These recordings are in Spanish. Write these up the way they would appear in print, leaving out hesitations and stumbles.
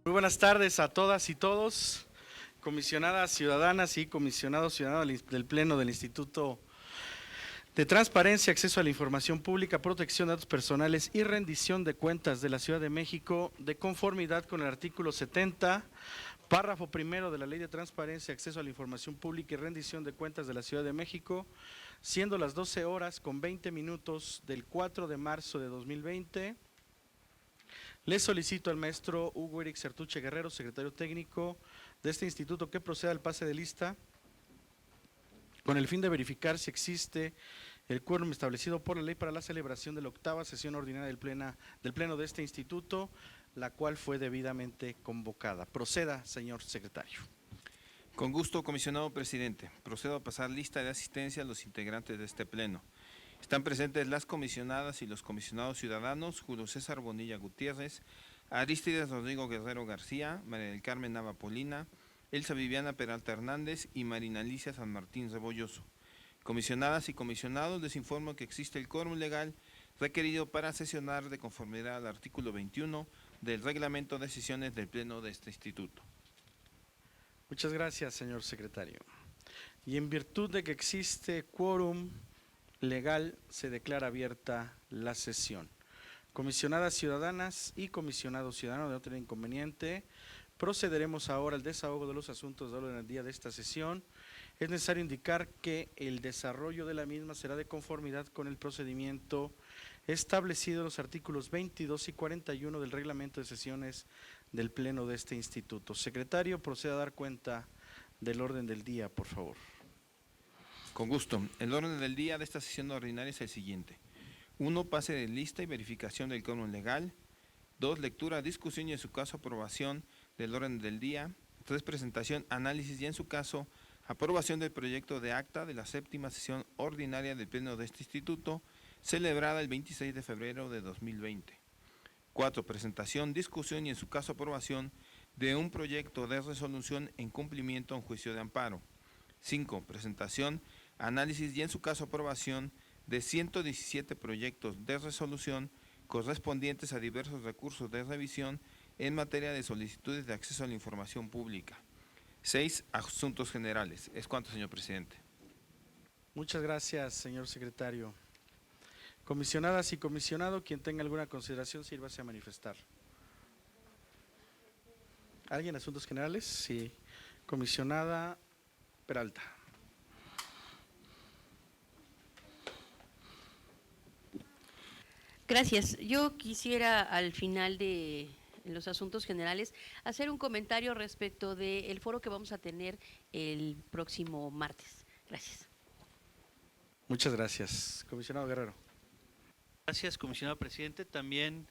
Muy buenas tardes a todas y todos, comisionadas ciudadanas y comisionados ciudadanos del Pleno del Instituto de Transparencia, Acceso a la Información Pública, Protección de Datos Personales y Rendición de Cuentas de la Ciudad de México, de conformidad con el artículo 70, párrafo primero de la Ley de Transparencia, Acceso a la Información Pública y Rendición de Cuentas de la Ciudad de México, siendo las 12 horas con 20 minutos del 4 de marzo de 2020, le solicito al maestro Hugo Eric Sertuche Guerrero, secretario técnico de este instituto, que proceda al pase de lista con el fin de verificar si existe el quórum establecido por la ley para la celebración de la 8ª sesión ordinaria del Pleno de este instituto, la cual fue debidamente convocada. Proceda, señor secretario. Con gusto, comisionado presidente. Procedo a pasar lista de asistencia a los integrantes de este pleno. Están presentes las comisionadas y los comisionados ciudadanos: Julio César Bonilla Gutiérrez, Arístides Rodrigo Guerrero García, María del Carmen Nava Polina, Elsa Viviana Peralta Hernández y Marina Alicia San Martín Rebolloso. Comisionadas y comisionados, les informo que existe el quórum legal requerido para sesionar de conformidad al artículo 21 del reglamento de sesiones del pleno de este instituto. Muchas gracias, señor secretario. Y en virtud de que existe quórum legal, se declara abierta la sesión. Comisionadas ciudadanas y comisionados ciudadanos, de no tener inconveniente, procederemos ahora al desahogo de los asuntos de orden del día de esta sesión. Es necesario indicar que el desarrollo de la misma será de conformidad con el procedimiento establecido en los artículos 22 y 41 del reglamento de sesiones del Pleno de este instituto. Secretario, proceda a dar cuenta del orden del día, por favor. Con gusto. El orden del día de esta sesión ordinaria es el siguiente: 1. Pase de lista y verificación del quórum legal. 2. Lectura, discusión y en su caso aprobación del orden del día. 3. Presentación, análisis y en su caso aprobación del proyecto de acta de la 7ª sesión ordinaria del Pleno de este instituto, celebrada el 26 de febrero de 2020. 4. Presentación, discusión y en su caso aprobación de un proyecto de resolución en cumplimiento a un juicio de amparo. 5. Presentación, análisis y en su caso aprobación de 117 proyectos de resolución correspondientes a diversos recursos de revisión en materia de solicitudes de acceso a la información pública. 6. Asuntos generales. Es cuanto, señor presidente. Muchas gracias, señor secretario. Comisionadas y comisionado, quien tenga alguna consideración, sírvase a manifestar. ¿Alguien? ¿Asuntos generales? Sí. Comisionada Peralta. Gracias. Yo quisiera al final de los asuntos generales hacer un comentario respecto del foro que vamos a tener el próximo martes. Gracias. Muchas gracias. Comisionado Guerrero. Gracias, comisionado presidente. También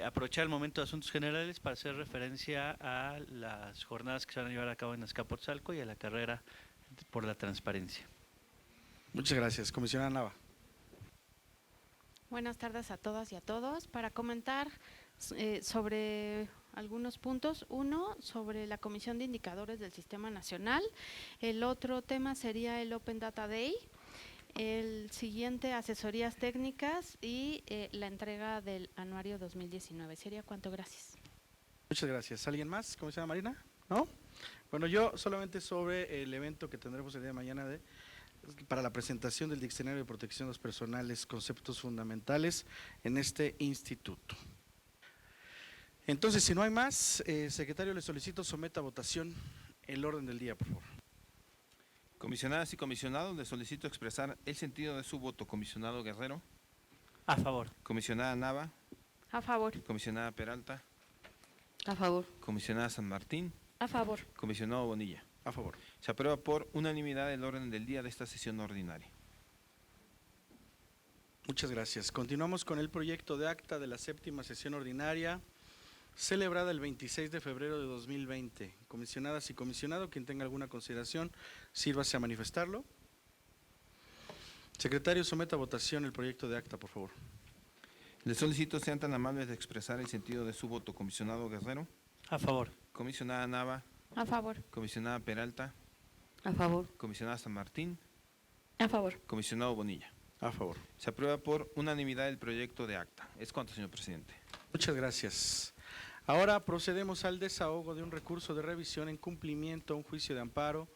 aprovechar el momento de asuntos generales para hacer referencia a las jornadas que se van a llevar a cabo en Azcapotzalco y a la carrera por la transparencia. Muchas gracias. Comisionada Nava. Buenas tardes a todas y a todos. Para comentar sobre algunos puntos. Uno, sobre la Comisión de Indicadores del Sistema Nacional. El otro tema sería el Open Data Day. El siguiente, asesorías técnicas y la entrega del anuario 2019. Sería cuanto. Gracias. Muchas gracias. ¿Alguien más, comisionada Marina? ¿No? Bueno, yo solamente sobre el evento que tendremos el día de mañana para la presentación del Diccionario de Protección de Datos Personales, conceptos fundamentales en este instituto. Entonces, si no hay más, secretario, le solicito someta a votación el orden del día, por favor. Comisionadas y comisionados, les solicito expresar el sentido de su voto. Comisionado Guerrero. A favor. Comisionada Nava. A favor. Comisionada Peralta. A favor. Comisionada San Martín. A favor. Comisionado Bonilla. A favor. Se aprueba por unanimidad el orden del día de esta sesión ordinaria. Muchas gracias. Continuamos con el proyecto de acta de la 7ª sesión ordinaria, celebrada el 26 de febrero de 2020. Comisionadas y comisionado, quien tenga alguna consideración, sírvase a manifestarlo. Secretario, someta a votación el proyecto de acta, por favor. Les solicito sean tan amables de expresar el sentido de su voto. Comisionado Guerrero. A favor. Comisionada Nava. A favor. Comisionada Peralta. A favor. Comisionada San Martín. A favor. Comisionado Bonilla. A favor. Se aprueba por unanimidad el proyecto de acta. Es cuanto, señor presidente. Muchas gracias. Ahora procedemos al desahogo de un recurso de revisión en cumplimiento a un juicio de amparo,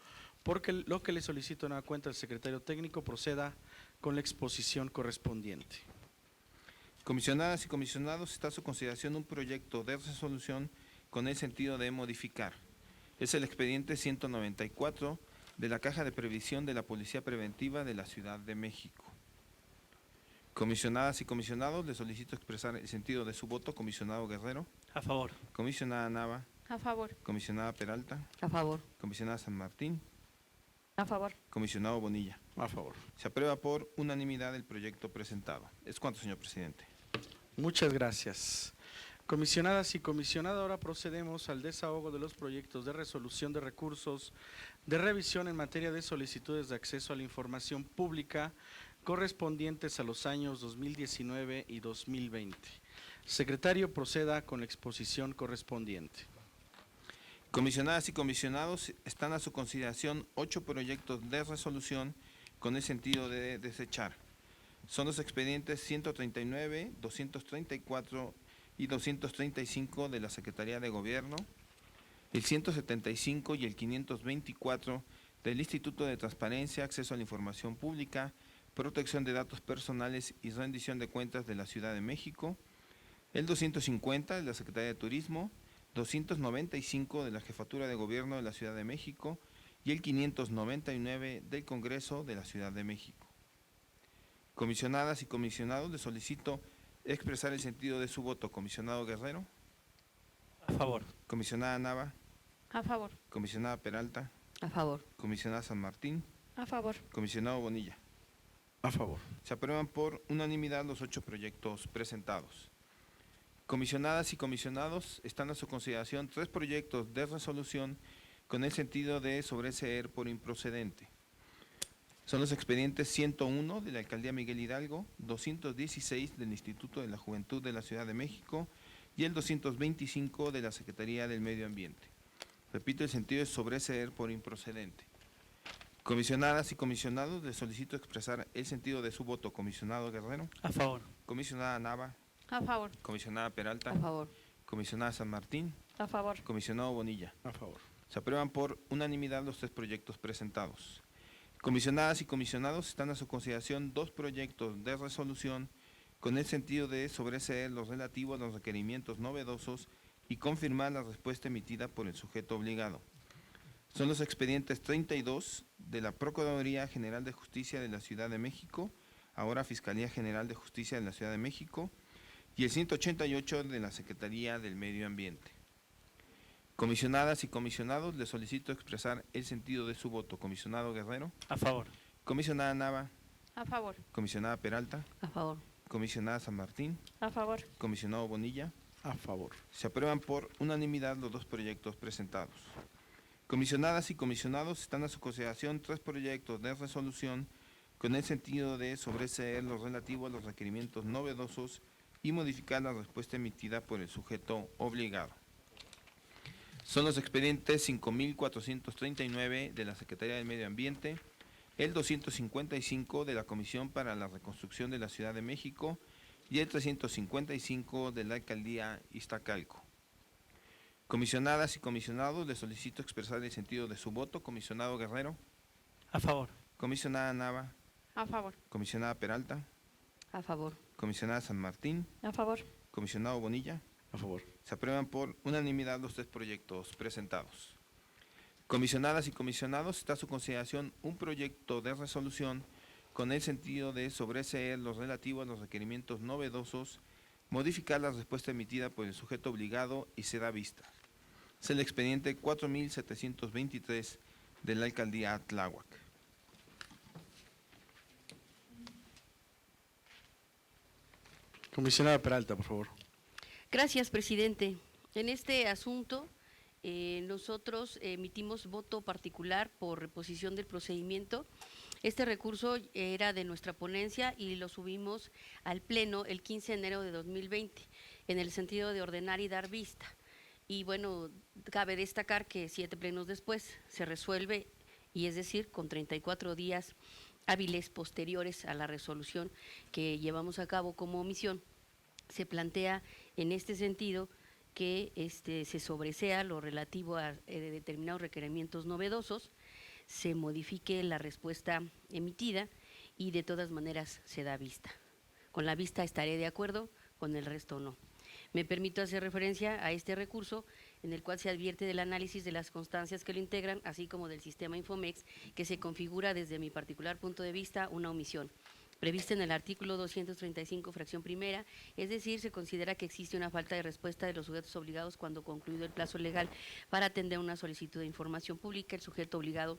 porque lo que le solicito nueva cuenta al secretario técnico proceda con la exposición correspondiente. Comisionadas y comisionados, está a su consideración un proyecto de resolución con el sentido de modificar. Es el expediente 194 de la Caja de Previsión de la Policía Preventiva de la Ciudad de México. Comisionadas y comisionados, le solicito expresar el sentido de su voto. Comisionado Guerrero, A favor. comisionada Nava, A favor. comisionada Peralta, A favor. comisionada San Martín, A favor. comisionado Bonilla. A favor. Se aprueba por unanimidad el proyecto presentado. Es cuanto, señor presidente. Muchas gracias. Comisionadas y comisionados, ahora procedemos al desahogo de los proyectos de resolución de recursos de revisión en materia de solicitudes de acceso a la información pública correspondientes a los años 2019 y 2020. Secretario, proceda con la exposición correspondiente. Comisionadas y comisionados, están a su consideración 8 proyectos de resolución con el sentido de desechar. Son los expedientes 139, 234 y 235 de la Secretaría de Gobierno, el 175 y el 524 del Instituto de Transparencia, Acceso a la Información Pública, Protección de Datos Personales y Rendición de Cuentas de la Ciudad de México, el 250 de la Secretaría de Turismo, 295 de la Jefatura de Gobierno de la Ciudad de México y el 599 del Congreso de la Ciudad de México. Comisionadas y comisionados, les solicito expresar el sentido de su voto. Comisionado Guerrero, A favor. comisionada Nava, A favor. comisionada Peralta, A favor. comisionada San Martín, A favor. comisionado Bonilla. A favor. Se aprueban por unanimidad los 8 proyectos presentados. Comisionadas y comisionados, están a su consideración 3 proyectos de resolución con el sentido de sobreseer por improcedente. Son los expedientes 101 de la Alcaldía Miguel Hidalgo, 216 del Instituto de la Juventud de la Ciudad de México y el 225 de la Secretaría del Medio Ambiente. Repito, el sentido es sobreseer por improcedente. Comisionadas y comisionados, les solicito expresar el sentido de su voto. Comisionado Guerrero, A favor. comisionada Nava, A favor. comisionada Peralta, A favor. comisionada San Martín, A favor. comisionado Bonilla. A favor. Se aprueban por unanimidad los 3 proyectos presentados. Comisionadas y comisionados, están a su consideración 2 proyectos de resolución con el sentido de sobreseer los relativos a los requerimientos novedosos y confirmar la respuesta emitida por el sujeto obligado. Son los expedientes 32 de la Procuraduría General de Justicia de la Ciudad de México, ahora Fiscalía General de Justicia de la Ciudad de México, y el 188 de la Secretaría del Medio Ambiente. Comisionadas y comisionados, les solicito expresar el sentido de su voto. Comisionado Guerrero, A favor. comisionada Nava, A favor. comisionada Peralta, A favor. comisionada San Martín, A favor. comisionado Bonilla. A favor. Se aprueban por unanimidad los 2 proyectos presentados. Comisionadas y comisionados, están a su consideración 3 proyectos de resolución con el sentido de sobreseer los relativos a los requerimientos novedosos y modificar la respuesta emitida por el sujeto obligado. Son los expedientes 5439 de la Secretaría del Medio Ambiente, el 255 de la Comisión para la Reconstrucción de la Ciudad de México y el 355 de la Alcaldía Iztacalco. Comisionadas y comisionados, les solicito expresar el sentido de su voto. Comisionado Guerrero, A favor. comisionada Nava, A favor. comisionada Peralta, A favor. comisionada San Martín, A favor. comisionado Bonilla. A favor. Se aprueban por unanimidad los 3 proyectos presentados. Comisionadas y comisionados, está a su consideración un proyecto de resolución con el sentido de sobreseer los relativos a los requerimientos novedosos, modificar la respuesta emitida por el sujeto obligado y se da vista. Es el expediente 4723 de la Alcaldía Tláhuac. Comisionada Peralta, por favor. Gracias, presidente. En este asunto, nosotros emitimos voto particular por reposición del procedimiento. Este recurso era de nuestra ponencia y lo subimos al Pleno el 15 de enero de 2020, en el sentido de ordenar y dar vista. Y bueno, cabe destacar que 7 plenos después se resuelve, y es decir, con 34 días hábiles posteriores a la resolución que llevamos a cabo como omisión, se plantea en este sentido que se sobresea lo relativo a determinados requerimientos novedosos, se modifique la respuesta emitida y de todas maneras se da vista. Con la vista estaré de acuerdo, con el resto no. Me permito hacer referencia a este recurso en el cual se advierte del análisis de las constancias que lo integran, así como del sistema Infomex, que se configura desde mi particular punto de vista una omisión prevista en el artículo 235, fracción primera, es decir, se considera que existe una falta de respuesta de los sujetos obligados cuando concluido el plazo legal para atender una solicitud de información pública, el sujeto obligado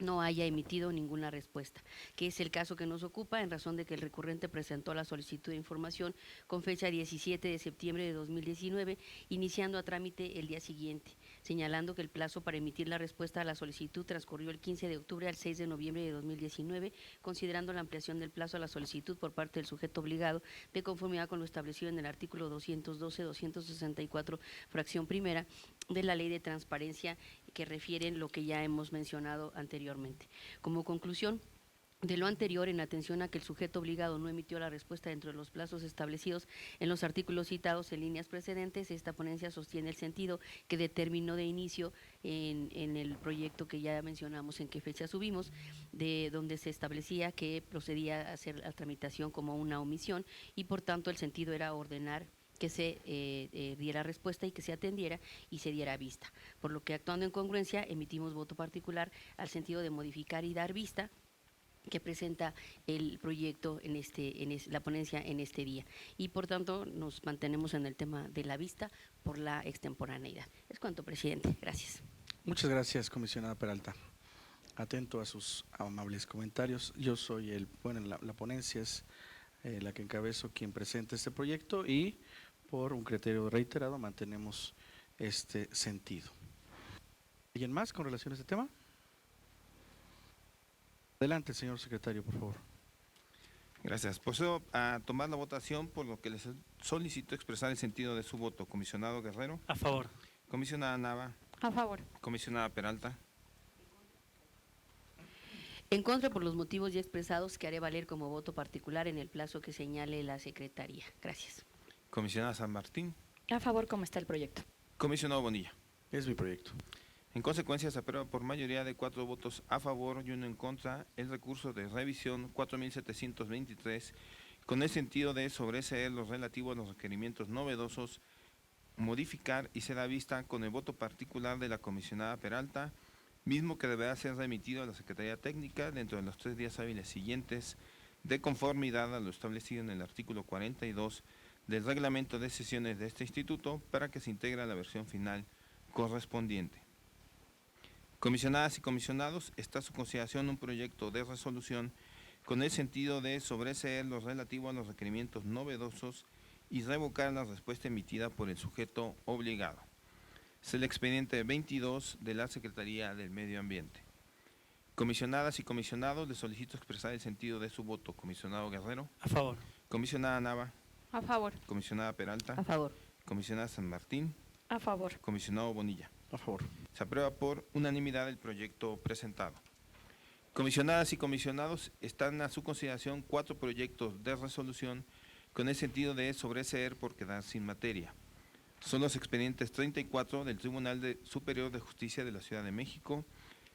no haya emitido ninguna respuesta, que es el caso que nos ocupa en razón de que el recurrente presentó la solicitud de información con fecha 17 de septiembre de 2019, iniciando a trámite el día siguiente, señalando que el plazo para emitir la respuesta a la solicitud transcurrió el 15 de octubre al 6 de noviembre de 2019, considerando la ampliación del plazo a la solicitud por parte del sujeto obligado de conformidad con lo establecido en el artículo 212-264, fracción primera, de la Ley de Transparencia, que refieren lo que ya hemos mencionado anteriormente. Como conclusión de lo anterior, en atención a que el sujeto obligado no emitió la respuesta dentro de los plazos establecidos en los artículos citados en líneas precedentes, esta ponencia sostiene el sentido que determinó de inicio en el proyecto que ya mencionamos en qué fecha subimos, de donde se establecía que procedía a hacer la tramitación como una omisión y por tanto el sentido era ordenar que se diera respuesta y que se atendiera y se diera vista. Por lo que, actuando en congruencia, emitimos voto particular al sentido de modificar y dar vista que presenta el proyecto en la ponencia en este día. Y por tanto nos mantenemos en el tema de la vista por la extemporaneidad. Es cuanto, presidente. Gracias. Muchas gracias, comisionada Peralta. Atento a sus amables comentarios. Yo soy la ponencia es la que encabezo quien presenta este proyecto y por un criterio reiterado mantenemos este sentido. ¿Alguien más con relación a este tema? Adelante, señor secretario, por favor. Gracias. Procedo a tomar la votación, por lo que les solicito expresar el sentido de su voto. Comisionado Guerrero. A favor. Comisionada Nava. A favor. Comisionada Peralta. En contra, por los motivos ya expresados, que haré valer como voto particular en el plazo que señale la Secretaría. Gracias. Comisionada San Martín. A favor, ¿cómo está el proyecto? Comisionado Bonilla. Es mi proyecto. En consecuencia, se aprueba por mayoría de 4 votos a favor y 1 en contra el recurso de revisión 4723, con el sentido de sobreseer lo relativo a los requerimientos novedosos, modificar y se da vista con el voto particular de la comisionada Peralta, mismo que deberá ser remitido a la Secretaría Técnica dentro de los 3 días hábiles siguientes, de conformidad a lo establecido en el artículo 42 del reglamento de sesiones de este instituto, para que se integre a la versión final correspondiente. Comisionadas y comisionados, está a su consideración un proyecto de resolución con el sentido de sobreseer lo relativo a los requerimientos novedosos y revocar la respuesta emitida por el sujeto obligado. Es el expediente 22 de la Secretaría del Medio Ambiente. Comisionadas y comisionados, les solicito expresar el sentido de su voto. Comisionado Guerrero. A favor. Comisionada Nava. A favor. Comisionada Peralta. A favor. Comisionada San Martín. A favor. Comisionado Bonilla. A favor. Se aprueba por unanimidad el proyecto presentado. Comisionadas y comisionados, están a su consideración 4 proyectos de resolución con el sentido de sobreseer por quedar sin materia. Son los expedientes 34 del Tribunal Superior de Justicia de la Ciudad de México,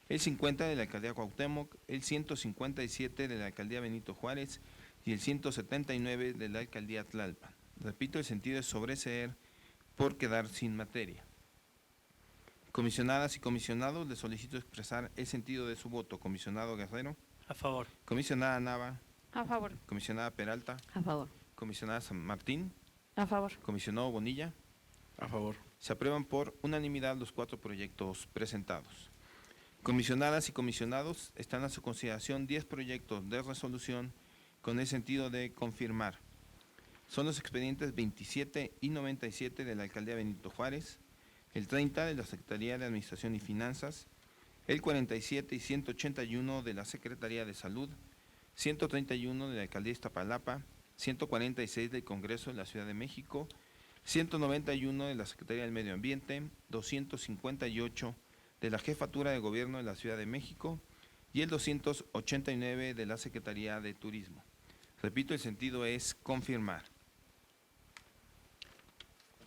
el 50 de la Alcaldía Cuauhtémoc, el 157 de la Alcaldía Benito Juárez y el 179 de la Alcaldía Tlalpan. Repito, el sentido es sobreseer por quedar sin materia. Comisionadas y comisionados, les solicito expresar el sentido de su voto. Comisionado Guerrero. A favor. Comisionada Nava. A favor. Comisionada Peralta. A favor. Comisionada San Martín. A favor. Comisionado Bonilla. A favor. Se aprueban por unanimidad los 4 proyectos presentados. Comisionadas y comisionados, están a su consideración 10 proyectos de resolución con el sentido de confirmar. Son los expedientes 27 y 97 de la Alcaldía Benito Juárez, el 30 de la Secretaría de Administración y Finanzas, el 47 y 181 de la Secretaría de Salud, 131 de la Alcaldía Iztapalapa, 146 del Congreso de la Ciudad de México, 191 de la Secretaría del Medio Ambiente, 258 de la Jefatura de Gobierno de la Ciudad de México y el 289 de la Secretaría de Turismo. Repito, el sentido es confirmar.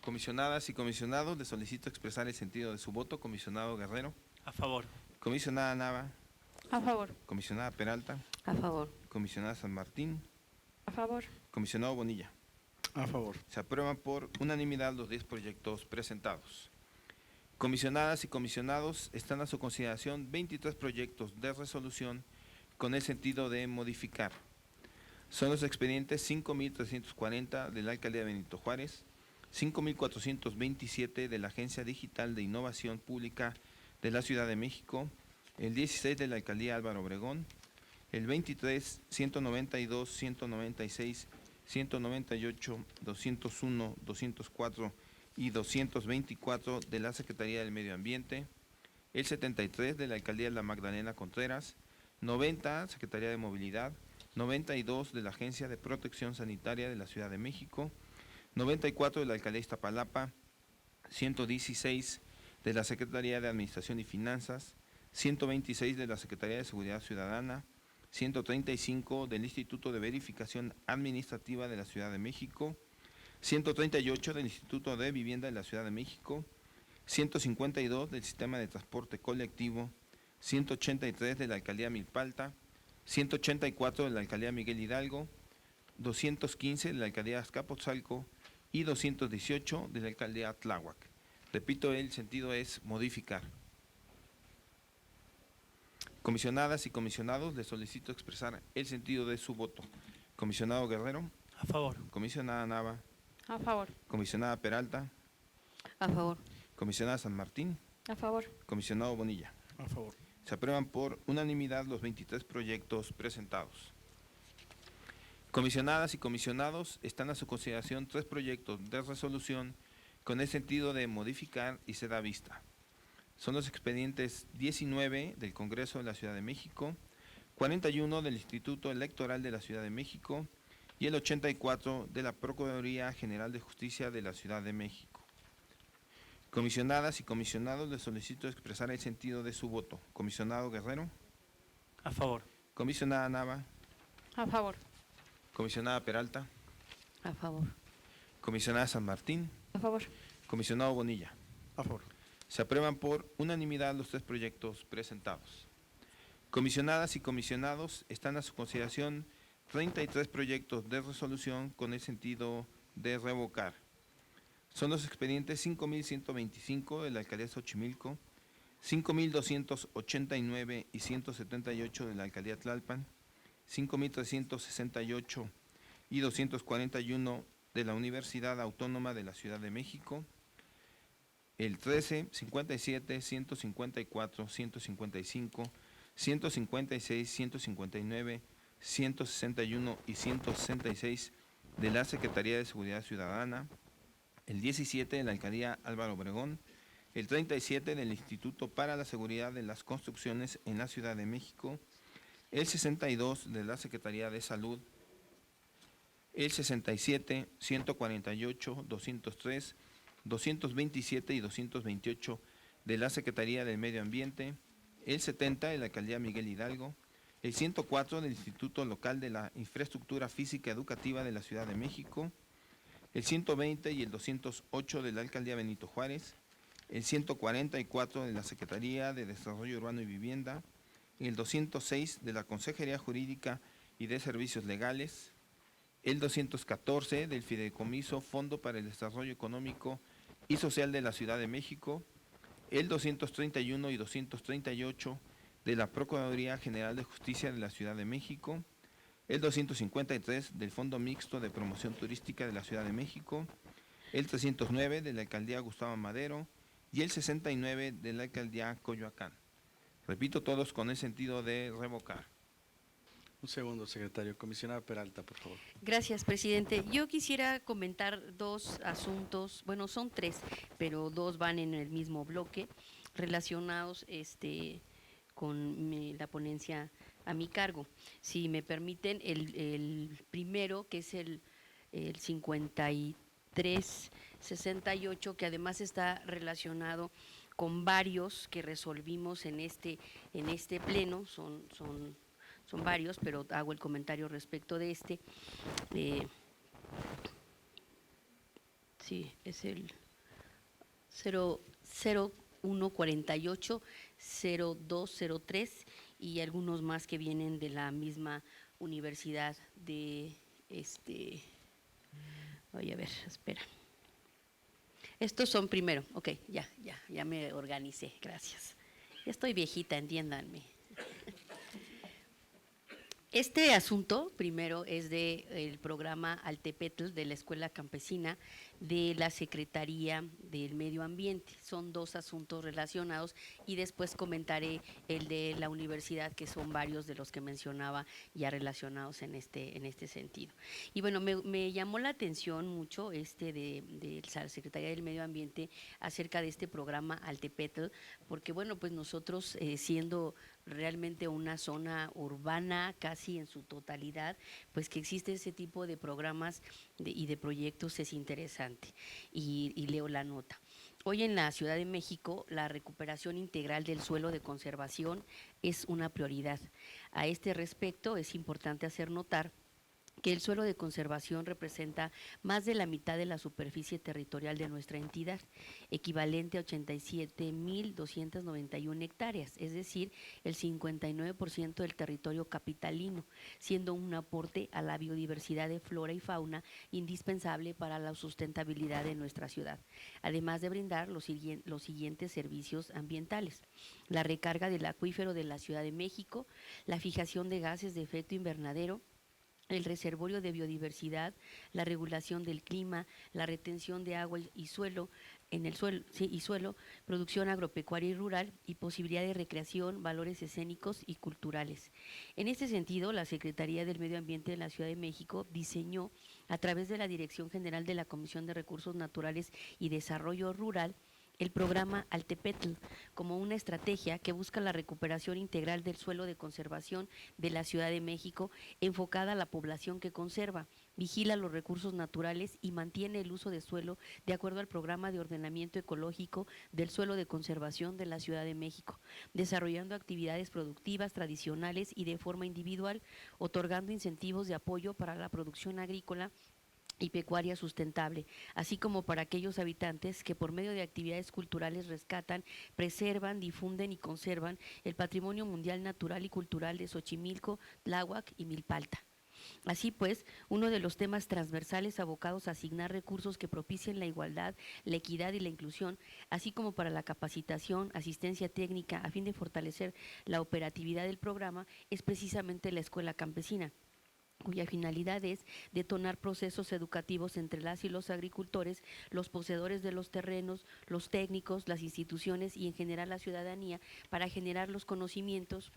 Comisionadas y comisionados, les solicito expresar el sentido de su voto. Comisionado Guerrero, A favor. comisionada Nava, A favor. comisionada Peralta, A favor. comisionada San Martín, A favor. comisionado Bonilla. A favor. Se aprueban por unanimidad los 10 proyectos presentados. Comisionadas y comisionados, están a su consideración 23 proyectos de resolución con el sentido de modificar. Son los expedientes 5.340 de la Alcaldía Benito Juárez, 5.427 de la Agencia Digital de Innovación Pública de la Ciudad de México, el 16 de la Alcaldía Álvaro Obregón, el 23, 192, 196, 198, 201, 204 y 224 de la Secretaría del Medio Ambiente, el 73 de la Alcaldía La Magdalena Contreras, 90 Secretaría de Movilidad, 92 de la Agencia de Protección Sanitaria de la Ciudad de México, 94 de la Alcaldía Iztapalapa, 116 de la Secretaría de Administración y Finanzas, 126 de la Secretaría de Seguridad Ciudadana, 135 del Instituto de Verificación Administrativa de la Ciudad de México, 138 del Instituto de Vivienda de la Ciudad de México, 152 del Sistema de Transporte Colectivo, 183 de la Alcaldía Milpalta, 184 de la Alcaldía Miguel Hidalgo, 215 de la Alcaldía Azcapotzalco y 218 de la Alcaldía Tláhuac. Repito, el sentido es modificar. Comisionadas y comisionados, les solicito expresar el sentido de su voto. Comisionado Guerrero, A favor. comisionada Nava, A favor. comisionada Peralta, A favor. comisionada San Martín, A favor. comisionado Bonilla. A favor. Se aprueban por unanimidad los 23 proyectos presentados. Comisionadas y comisionados, están a su consideración 3 proyectos de resolución con el sentido de modificar y se da vista. Son los expedientes 19 del Congreso de la Ciudad de México, 41 del Instituto Electoral de la Ciudad de México y el 84 de la Procuraduría General de Justicia de la Ciudad de México. Comisionadas y comisionados, les solicito expresar el sentido de su voto. Comisionado Guerrero, A favor. comisionada Nava, A favor. comisionada Peralta, A favor. comisionada San Martín, A favor. comisionado Bonilla. A favor. Se aprueban por unanimidad los 3 proyectos presentados. Comisionadas y comisionados, están a su consideración 33 proyectos de resolución con el sentido de revocar. Son los expedientes 5.125 de la Alcaldía Xochimilco, 5.289 y 178 de la Alcaldía Tlalpan, 5.368 y 241 de la Universidad Autónoma de la Ciudad de México, el 13, 57, 154, 155, 156, 159, 161 y 166 de la Secretaría de Seguridad Ciudadana, el 17 de la Alcaldía Álvaro Obregón, el 37 del Instituto para la Seguridad de las Construcciones en la Ciudad de México, el 62 de la Secretaría de Salud, el 67, 148, 203, 227 y 228 de la Secretaría del Medio Ambiente, el 70 de la Alcaldía Miguel Hidalgo, el 104 del Instituto Local de la Infraestructura Física Educativa de la Ciudad de México, el 120 y el 208 de la Alcaldía Benito Juárez, el 144 de la Secretaría de Desarrollo Urbano y Vivienda, el 206 de la Consejería Jurídica y de Servicios Legales, el 214 del Fideicomiso Fondo para el Desarrollo Económico y Social de la Ciudad de México, el 231 y 238 de la Procuraduría General de Justicia de la Ciudad de México, el 253 del Fondo Mixto de Promoción Turística de la Ciudad de México, el 309 de la Alcaldía Gustavo Madero y el 69 de la Alcaldía Coyoacán. Repito, todos con el sentido de revocar. Un segundo, secretario. Comisionada Peralta, por favor. Gracias, presidente. Yo quisiera comentar 2 asuntos, bueno, son 3, pero 2 van en el mismo bloque, relacionados con la ponencia a mi cargo. Si me permiten, el primero, que es el 5368, que además está relacionado con varios que resolvimos en este pleno, son varios, pero hago el comentario respecto de este. Sí, es el 0148 0203 y algunos más que vienen de la misma universidad de voy a ver, espera. Estos son primero, ok, ya me organicé, gracias. Ya estoy viejita, entiéndanme. Este asunto, primero, es del programa Altepetl de la Escuela Campesina de la Secretaría del Medio Ambiente. Son dos asuntos relacionados y después comentaré el de la universidad, que son varios de los que mencionaba ya relacionados en este sentido. Y bueno, me llamó la atención mucho de la Secretaría del Medio Ambiente acerca de este programa Altepetl, porque bueno, pues nosotros siendo realmente una zona urbana casi en su totalidad, pues que existe ese tipo de programas y de proyectos es interesante. Y leo la nota. Hoy en la Ciudad de México, la recuperación integral del suelo de conservación es una prioridad. A este respecto, es importante hacer notar que el suelo de conservación representa más de la mitad de la superficie territorial de nuestra entidad, equivalente a 87.291 hectáreas, es decir, el 59% del territorio capitalino, siendo un aporte a la biodiversidad de flora y fauna indispensable para la sustentabilidad de nuestra ciudad, además de brindar los siguientes servicios ambientales: la recarga del acuífero de la Ciudad de México, la fijación de gases de efecto invernadero, el reservorio de biodiversidad, la regulación del clima, la retención de agua y suelo, producción agropecuaria y rural y posibilidad de recreación, valores escénicos y culturales. En este sentido, la Secretaría del Medio Ambiente de la Ciudad de México diseñó, a través de la Dirección General de la Comisión de Recursos Naturales y Desarrollo Rural, el programa Altepetl como una estrategia que busca la recuperación integral del suelo de conservación de la Ciudad de México, enfocada a la población que conserva, vigila los recursos naturales y mantiene el uso de suelo de acuerdo al programa de ordenamiento ecológico del suelo de conservación de la Ciudad de México, desarrollando actividades productivas tradicionales y de forma individual, otorgando incentivos de apoyo para la producción agrícola y pecuaria sustentable, así como para aquellos habitantes que por medio de actividades culturales rescatan, preservan, difunden y conservan el patrimonio mundial natural y cultural de Xochimilco, Tláhuac y Milpalta. Así pues, uno de los temas transversales abocados a asignar recursos que propicien la igualdad, la equidad y la inclusión, así como para la capacitación, asistencia técnica, a fin de fortalecer la operatividad del programa, es precisamente la escuela campesina, cuya finalidad es detonar procesos educativos entre las y los agricultores, los poseedores de los terrenos, los técnicos, las instituciones y en general la ciudadanía, para generar los conocimientos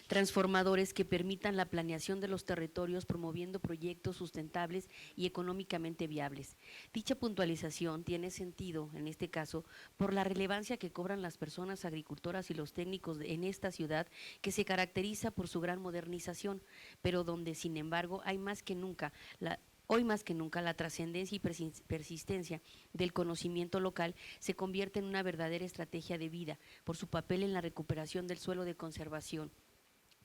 transformadores que permitan la planeación de los territorios, promoviendo proyectos sustentables y económicamente viables. Dicha puntualización tiene sentido, en este caso, por la relevancia que cobran las personas agricultoras y los técnicos en esta ciudad, que se caracteriza por su gran modernización, pero donde, sin embargo, hoy más que nunca, la trascendencia y persistencia del conocimiento local se convierte en una verdadera estrategia de vida por su papel en la recuperación del suelo de conservación,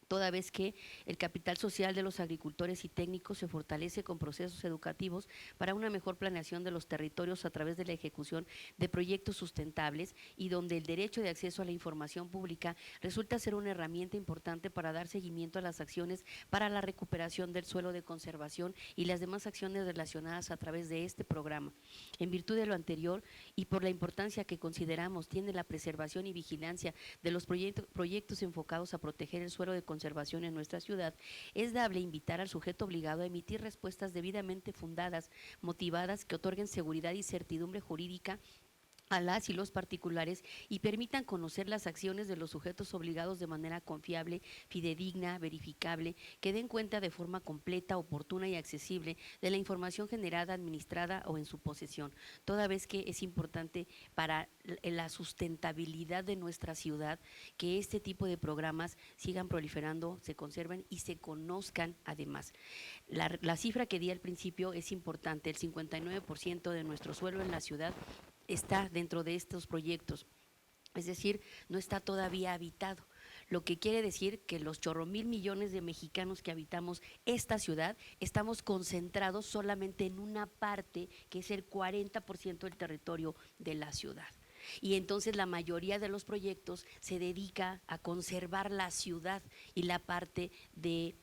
toda vez que el capital social de los agricultores y técnicos se fortalece con procesos educativos para una mejor planeación de los territorios a través de la ejecución de proyectos sustentables, y donde el derecho de acceso a la información pública resulta ser una herramienta importante para dar seguimiento a las acciones para la recuperación del suelo de conservación y las demás acciones relacionadas a través de este programa. En virtud de lo anterior y por la importancia que consideramos tiene la preservación y vigilancia de los proyectos enfocados a proteger el suelo de conservación en nuestra ciudad, es dable invitar al sujeto obligado a emitir respuestas debidamente fundadas, motivadas, que otorguen seguridad y certidumbre jurídica a las y los particulares y permitan conocer las acciones de los sujetos obligados de manera confiable, fidedigna, verificable, que den cuenta de forma completa, oportuna y accesible de la información generada, administrada o en su posesión, toda vez que es importante para la sustentabilidad de nuestra ciudad que este tipo de programas sigan proliferando, se conserven y se conozcan además. La cifra que di al principio es importante: el 59% de nuestro suelo en la ciudad está dentro de estos proyectos, es decir, no está todavía habitado, lo que quiere decir que los 8,000 millones de mexicanos que habitamos esta ciudad estamos concentrados solamente en una parte que es el 40% del territorio de la ciudad. Y entonces la mayoría de los proyectos se dedica a conservar la ciudad y la parte de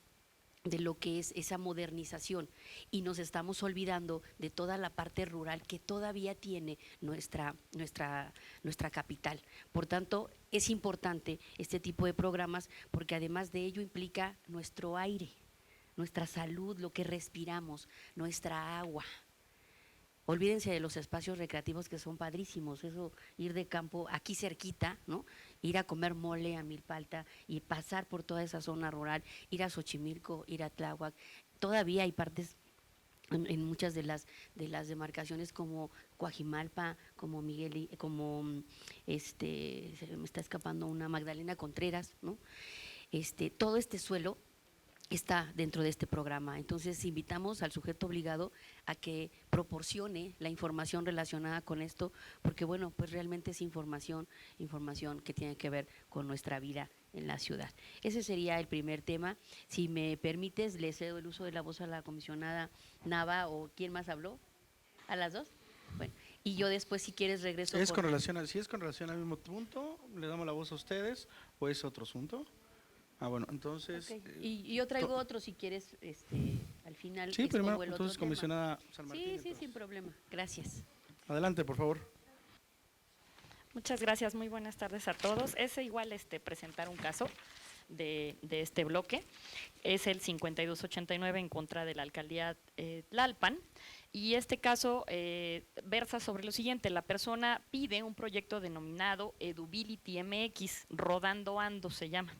lo que es esa modernización, y nos estamos olvidando de toda la parte rural que todavía tiene nuestra capital. Por tanto, es importante este tipo de programas porque además de ello implica nuestro aire, nuestra salud, lo que respiramos, nuestra agua. Olvídense de los espacios recreativos que son padrísimos, eso, ir de campo aquí cerquita, ¿no? Ir a comer mole a Milpalta y pasar por toda esa zona rural, ir a Xochimilco, ir a Tláhuac. Todavía hay partes en muchas de las demarcaciones como Coajimalpa, como se me está escapando una, Magdalena Contreras, ¿no? Todo este suelo está dentro de este programa. Entonces invitamos al sujeto obligado a que proporcione la información relacionada con esto, porque bueno, pues realmente es información que tiene que ver con nuestra vida en la ciudad. Ese sería el primer tema. Si me permites, le cedo el uso de la voz a la comisionada Nava, o ¿quién más habló? ¿A las dos? Bueno, y yo después, si quieres, regreso. Si es con relación al mismo punto, le damos la voz a ustedes, o es otro asunto. Bueno, entonces… Okay. Y yo traigo otro, si quieres, al final. Sí, primero, el otro entonces, tema. comisionada San Martín. Sí, entonces. sin problema. Gracias. Adelante, por favor. Muchas gracias, muy buenas tardes a todos. Es igual presentar un caso de este bloque. Es el 5289 en contra de la alcaldía Tlalpan. Y este caso versa sobre lo siguiente: la persona pide un proyecto denominado Edubility MX, Rodando Ando se llama.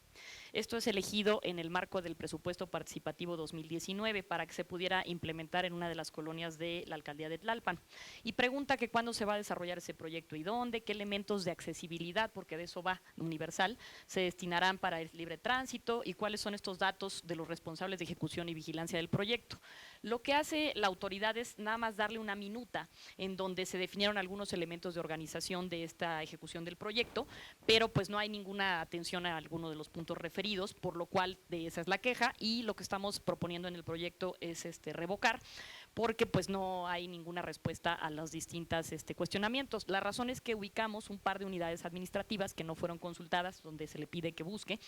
Esto es elegido en el marco del presupuesto participativo 2019 para que se pudiera implementar en una de las colonias de la alcaldía de Tlalpan. Y pregunta que cuándo se va a desarrollar ese proyecto y dónde, qué elementos de accesibilidad, porque de eso va universal, se destinarán para el libre tránsito y cuáles son estos datos de los responsables de ejecución y vigilancia del proyecto. Lo que hace la autoridad es nada más darle una minuta en donde se definieron algunos elementos de organización de esta ejecución del proyecto, pero pues no hay ninguna atención a alguno de los puntos referidos, por lo cual de esa es la queja, y lo que estamos proponiendo en el proyecto es revocar, porque pues no hay ninguna respuesta a los distintos cuestionamientos. La razón es que ubicamos un par de unidades administrativas que no fueron consultadas, donde se le pide que busque,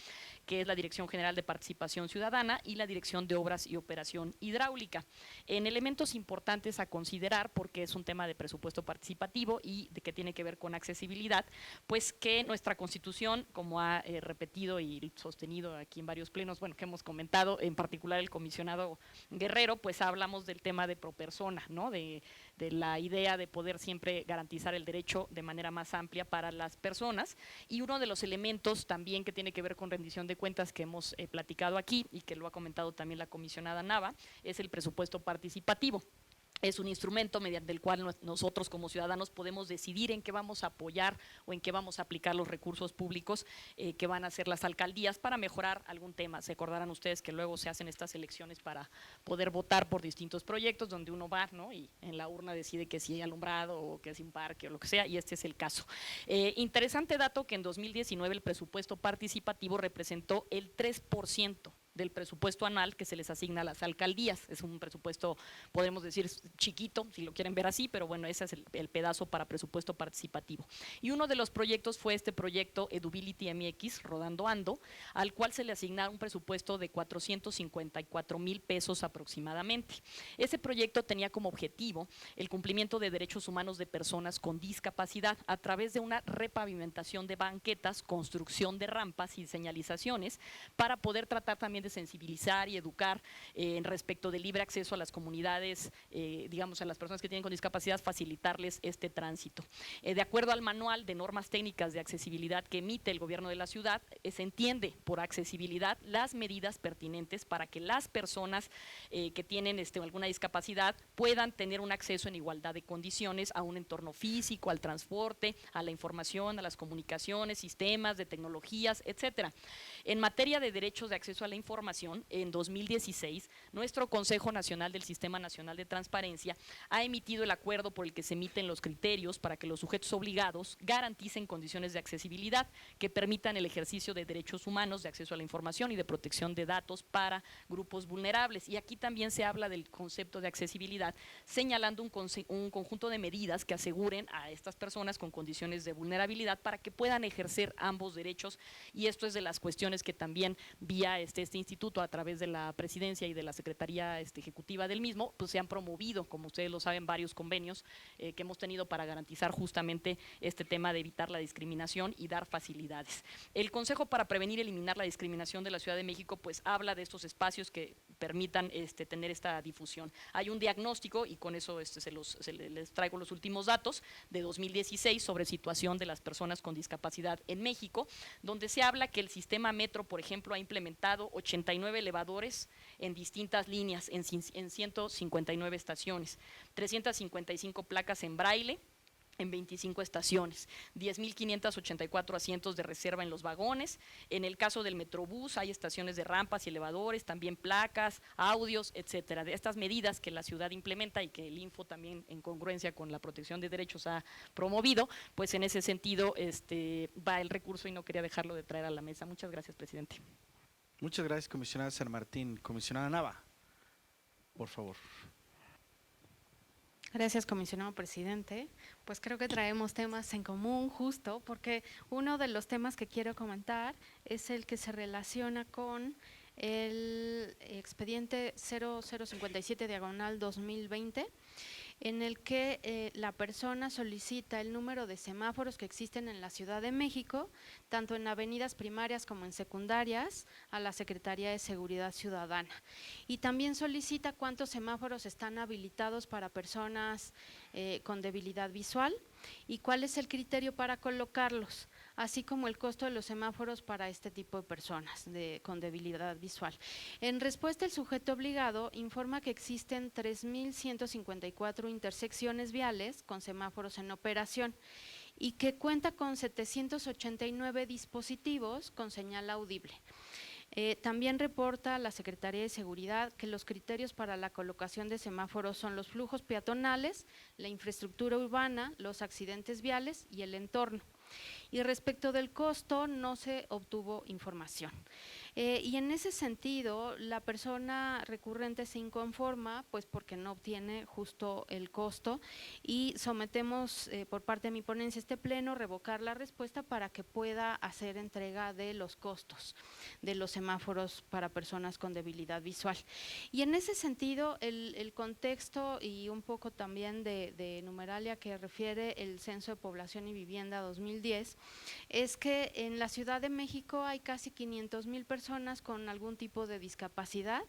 que es la Dirección General de Participación Ciudadana y la Dirección de Obras y Operación Hidráulica. En elementos importantes a considerar, porque es un tema de presupuesto participativo y de que tiene que ver con accesibilidad, pues que nuestra Constitución, como ha repetido y sostenido aquí en varios plenos, bueno, que hemos comentado, en particular el comisionado Guerrero, pues hablamos del tema de pro persona, ¿no? De la idea de poder siempre garantizar el derecho de manera más amplia para las personas, y uno de los elementos también que tiene que ver con rendición de cuentas que hemos platicado aquí y que lo ha comentado también la comisionada Nava, es el presupuesto participativo. Es un instrumento mediante el cual nosotros como ciudadanos podemos decidir en qué vamos a apoyar o en qué vamos a aplicar los recursos públicos que van a hacer las alcaldías para mejorar algún tema. Se acordarán ustedes que luego se hacen estas elecciones para poder votar por distintos proyectos donde uno va, ¿no? Y en la urna decide que si hay alumbrado o que si un parque o lo que sea, y este es el caso. Interesante dato que en 2019 el presupuesto participativo representó el 3% del presupuesto anual que se les asigna a las alcaldías. Es un presupuesto, podemos decir, chiquito, si lo quieren ver así, pero bueno, ese es el pedazo para presupuesto participativo. Y uno de los proyectos fue este proyecto Edubility MX, Rodando Ando, al cual se le asigna un presupuesto de 454,000 pesos aproximadamente. Ese proyecto tenía como objetivo el cumplimiento de derechos humanos de personas con discapacidad a través de una repavimentación de banquetas, construcción de rampas y señalizaciones para poder tratar también de sensibilizar y educar en respecto del libre acceso a las comunidades, digamos a las personas que tienen con discapacidad, facilitarles este tránsito. De acuerdo al manual de normas técnicas de accesibilidad que emite el gobierno de la ciudad, se entiende por accesibilidad las medidas pertinentes para que las personas que tienen alguna discapacidad puedan tener un acceso en igualdad de condiciones a un entorno físico, al transporte, a la información, a las comunicaciones, sistemas de tecnologías, etcétera. En materia de derechos de acceso a la información, Información, en 2016, nuestro Consejo Nacional del Sistema Nacional de Transparencia ha emitido el acuerdo por el que se emiten los criterios para que los sujetos obligados garanticen condiciones de accesibilidad que permitan el ejercicio de derechos humanos, de acceso a la información y de protección de datos para grupos vulnerables. Y aquí también se habla del concepto de accesibilidad, señalando un conjunto de medidas que aseguren a estas personas con condiciones de vulnerabilidad para que puedan ejercer ambos derechos, y esto es de las cuestiones que también vía este instituto, a través de la presidencia y de la Secretaría Ejecutiva del mismo, pues se han promovido, como ustedes lo saben, varios convenios que hemos tenido para garantizar justamente este tema de evitar la discriminación y dar facilidades. El Consejo para Prevenir y Eliminar la Discriminación de la Ciudad de México pues habla de estos espacios que permitan tener esta difusión. Hay un diagnóstico, y con eso les traigo los últimos datos, de 2016 sobre situación de las personas con discapacidad en México, donde se habla que el sistema Metro, por ejemplo, ha implementado 89 elevadores en distintas líneas, en 159 estaciones, 355 placas en braille, en 25 estaciones, 10.584 asientos de reserva en los vagones. En el caso del Metrobús hay estaciones de rampas y elevadores, también placas, audios, etcétera. De estas medidas que la ciudad implementa y que el Info también en congruencia con la protección de derechos ha promovido, pues en ese sentido va el recurso y no quería dejarlo de traer a la mesa. Muchas gracias, presidente. Muchas gracias, comisionada San Martín. Comisionada Nava, por favor. Gracias, comisionado presidente. Pues creo que traemos temas en común justo porque uno de los temas que quiero comentar es el que se relaciona con el expediente 0057/2020, en el que la persona solicita el número de semáforos que existen en la Ciudad de México, tanto en avenidas primarias como en secundarias, a la Secretaría de Seguridad Ciudadana. Y también solicita cuántos semáforos están habilitados para personas con debilidad visual y cuál es el criterio para colocarlos, así como el costo de los semáforos para este tipo de personas con debilidad visual. En respuesta, el sujeto obligado informa que existen 3.154 intersecciones viales con semáforos en operación y que cuenta con 789 dispositivos con señal audible. También reporta a la Secretaría de Seguridad que los criterios para la colocación de semáforos son los flujos peatonales, la infraestructura urbana, los accidentes viales y el entorno. Y respecto del costo, no se obtuvo información. Y en ese sentido, la persona recurrente se inconforma, pues porque no obtiene justo el costo, y sometemos por parte de mi ponencia este pleno revocar la respuesta para que pueda hacer entrega de los costos de los semáforos para personas con debilidad visual. Y en ese sentido, el contexto y un poco también de numeralia que refiere el Censo de Población y Vivienda 2010, es que en la Ciudad de México hay casi 500,000 personas con algún tipo de discapacidad,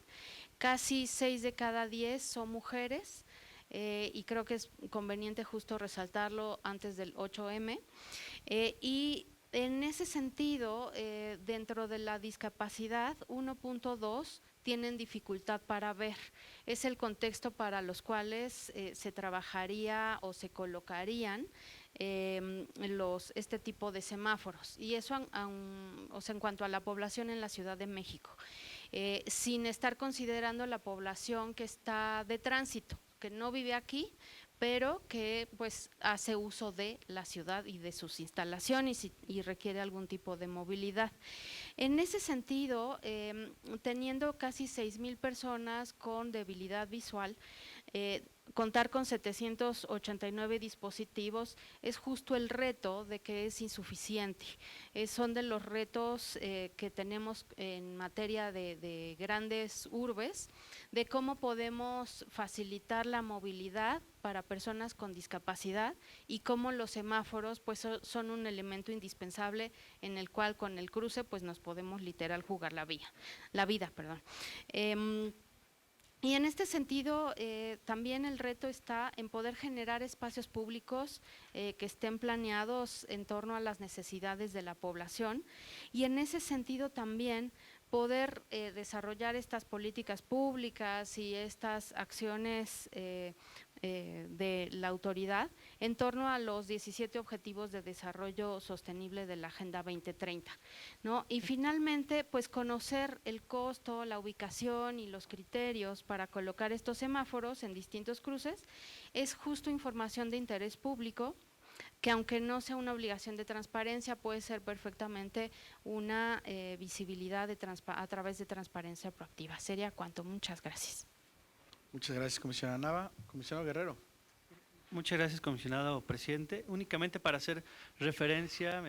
casi 6 de cada 10 son mujeres, y creo que es conveniente justo resaltarlo antes del 8M, y en ese sentido, dentro de la discapacidad 1.2 tienen dificultad para ver. Es el contexto para los cuales se trabajaría o se colocarían este tipo de semáforos, y eso o sea, en cuanto a la población en la Ciudad de México, sin estar considerando la población que está de tránsito, que no vive aquí, pero que pues hace uso de la ciudad y de sus instalaciones y requiere algún tipo de movilidad. En ese sentido, teniendo casi 6,000 personas con debilidad visual, contar con 789 dispositivos es justo el reto de que es insuficiente. Son de los retos que tenemos en materia de grandes urbes, de cómo podemos facilitar la movilidad para personas con discapacidad y cómo los semáforos pues son un elemento indispensable en el cual con el cruce pues nos podemos literal jugar la vida. Y en este sentido, también el reto está en poder generar espacios públicos que estén planeados en torno a las necesidades de la población, y en ese sentido también poder desarrollar estas políticas públicas y estas acciones de la autoridad en torno a los 17 Objetivos de Desarrollo Sostenible de la Agenda 2030, ¿no? Y finalmente, pues conocer el costo, la ubicación y los criterios para colocar estos semáforos en distintos cruces es justo información de interés público, que aunque no sea una obligación de transparencia, puede ser perfectamente una visibilidad a través de transparencia proactiva. Sería cuanto. Muchas gracias. Muchas gracias, comisionada Nava. Comisionado Guerrero. Muchas gracias, comisionado presidente. Únicamente para hacer referencia,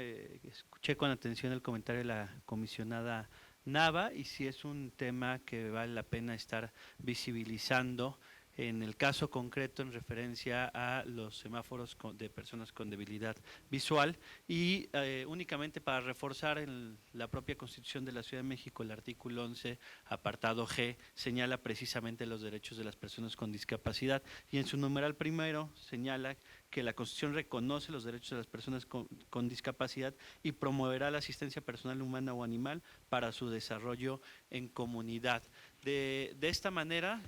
escuché con atención el comentario de la comisionada Nava y sí es un tema que vale la pena estar visibilizando. En el caso concreto, en referencia a los semáforos de personas con debilidad visual y únicamente para reforzar en la propia Constitución de la Ciudad de México, el artículo 11, apartado G, señala precisamente los derechos de las personas con discapacidad y en su numeral primero señala que la Constitución reconoce los derechos de las personas con discapacidad y promoverá la asistencia personal, humana o animal para su desarrollo en comunidad. De esta manera,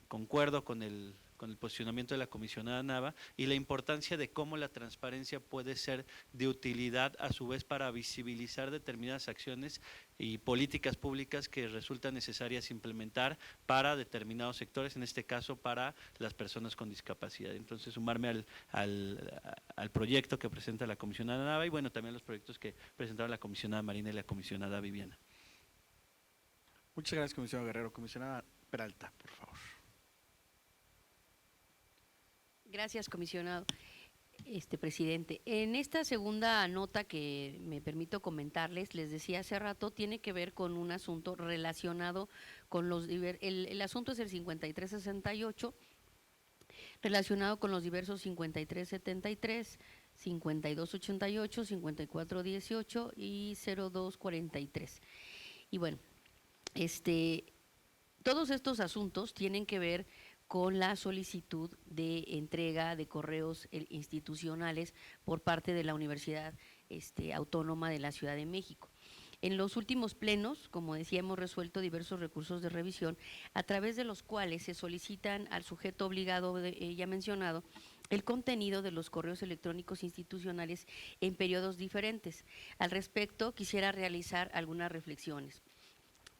concuerdo con el posicionamiento de la comisionada Nava y la importancia de cómo la transparencia puede ser de utilidad a su vez para visibilizar determinadas acciones y políticas públicas que resultan necesarias implementar para determinados sectores, en este caso para las personas con discapacidad. Entonces, sumarme al proyecto que presenta la comisionada Nava y bueno, también los proyectos que presentaron la comisionada Marina y la comisionada Viviana. Muchas gracias, comisionado Guerrero. Comisionada Peralta, por favor. Gracias, comisionado presidente. En esta segunda nota que me permito comentarles, les decía hace rato, tiene que ver con un asunto relacionado con los el asunto es el 5368, relacionado con los diversos 5373, 5288, 5418 y 0243. Y bueno, todos estos asuntos tienen que ver con la solicitud de entrega de correos institucionales por parte de la Universidad Autónoma de la Ciudad de México. En los últimos plenos, como decía, hemos resuelto diversos recursos de revisión a través de los cuales se solicitan al sujeto obligado ya mencionado el contenido de los correos electrónicos institucionales en periodos diferentes. Al respecto, quisiera realizar algunas reflexiones.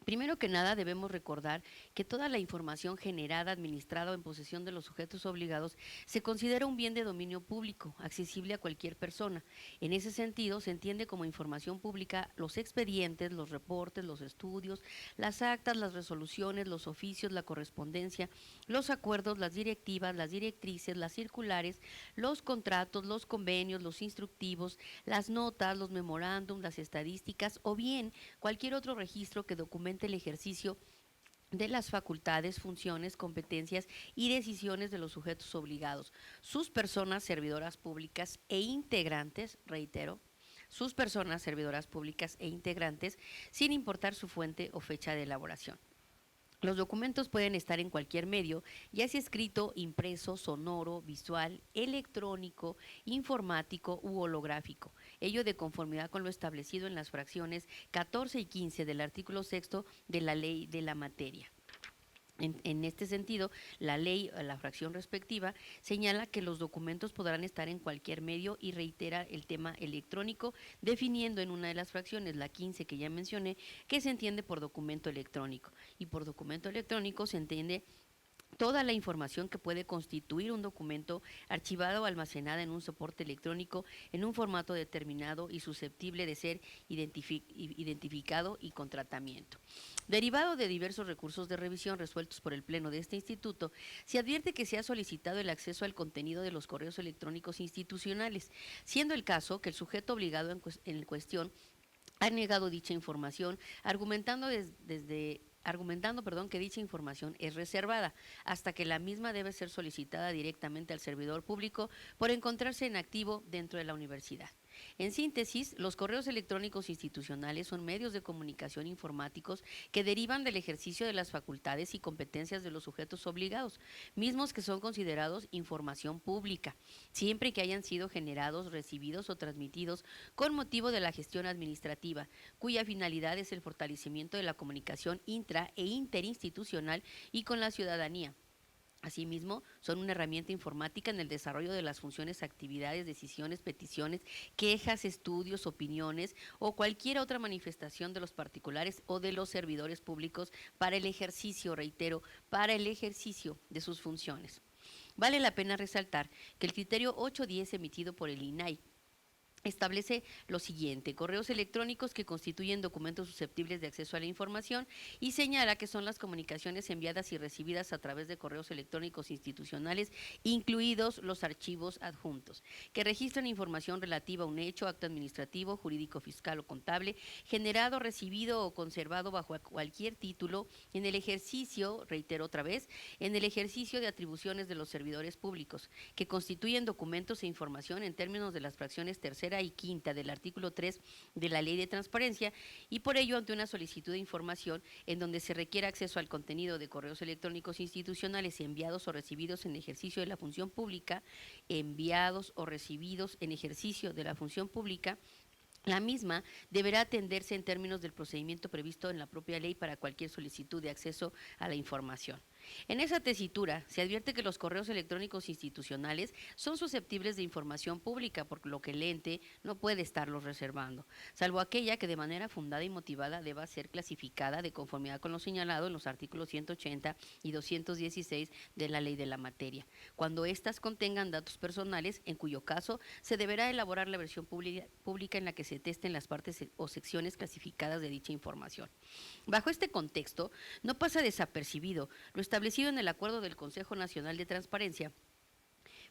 Primero que nada, debemos recordar que toda la información generada, administrada o en posesión de los sujetos obligados se considera un bien de dominio público, accesible a cualquier persona. En ese sentido, se entiende como información pública los expedientes, los reportes, los estudios, las actas, las resoluciones, los oficios, la correspondencia, los acuerdos, las directivas, las directrices, las circulares, los contratos, los convenios, los instructivos, las notas, los memorándum, las estadísticas o bien cualquier otro registro que documente el ejercicio de las facultades, funciones, competencias y decisiones de los sujetos obligados, sus personas servidoras públicas e integrantes, reitero, sus personas servidoras públicas e integrantes, sin importar su fuente o fecha de elaboración. Los documentos pueden estar en cualquier medio, ya sea escrito, impreso, sonoro, visual, electrónico, informático u holográfico. Ello de conformidad con lo establecido en las fracciones 14 y 15 del artículo 6º de la ley de la materia. En este sentido, la ley, la fracción respectiva, señala que los documentos podrán estar en cualquier medio y reitera el tema electrónico, definiendo en una de las fracciones, la 15 que ya mencioné, que se entiende por documento electrónico. Y por documento electrónico se entiende toda la información que puede constituir un documento archivado o almacenada en un soporte electrónico en un formato determinado y susceptible de ser identificado y con tratamiento. Derivado de diversos recursos de revisión resueltos por el Pleno de este instituto, se advierte que se ha solicitado el acceso al contenido de los correos electrónicos institucionales, siendo el caso que el sujeto obligado en cuestión ha negado dicha información, argumentando que dicha información es reservada, hasta que la misma debe ser solicitada directamente al servidor público por encontrarse en activo dentro de la universidad. En síntesis, los correos electrónicos institucionales son medios de comunicación informáticos que derivan del ejercicio de las facultades y competencias de los sujetos obligados, mismos que son considerados información pública, siempre que hayan sido generados, recibidos o transmitidos con motivo de la gestión administrativa, cuya finalidad es el fortalecimiento de la comunicación intra e interinstitucional y con la ciudadanía. Asimismo, son una herramienta informática en el desarrollo de las funciones, actividades, decisiones, peticiones, quejas, estudios, opiniones o cualquier otra manifestación de los particulares o de los servidores públicos para el ejercicio, reitero, para el ejercicio de sus funciones. Vale la pena resaltar que el criterio 810 emitido por el INAI establece lo siguiente: correos electrónicos que constituyen documentos susceptibles de acceso a la información, y señala que son las comunicaciones enviadas y recibidas a través de correos electrónicos institucionales, incluidos los archivos adjuntos, que registran información relativa a un hecho, acto administrativo, jurídico, fiscal o contable, generado, recibido o conservado bajo cualquier título en el ejercicio, reitero otra vez, en el ejercicio de atribuciones de los servidores públicos, que constituyen documentos e información en términos de las fracciones tercera y quinta del artículo 3 de la Ley de Transparencia, y por ello ante una solicitud de información en donde se requiere acceso al contenido de correos electrónicos institucionales enviados o recibidos en ejercicio de la función pública, enviados o recibidos en ejercicio de la función pública, la misma deberá atenderse en términos del procedimiento previsto en la propia ley para cualquier solicitud de acceso a la información. En esa tesitura se advierte que los correos electrónicos institucionales son susceptibles de información pública, por lo que el ente no puede estarlos reservando, salvo aquella que de manera fundada y motivada deba ser clasificada de conformidad con lo señalado en los artículos 180 y 216 de la ley de la materia, cuando éstas contengan datos personales, en cuyo caso se deberá elaborar la versión pública en la que se testen las partes o secciones clasificadas de dicha información. Bajo este contexto, no pasa desapercibido lo establecido en el acuerdo del Consejo Nacional de Transparencia,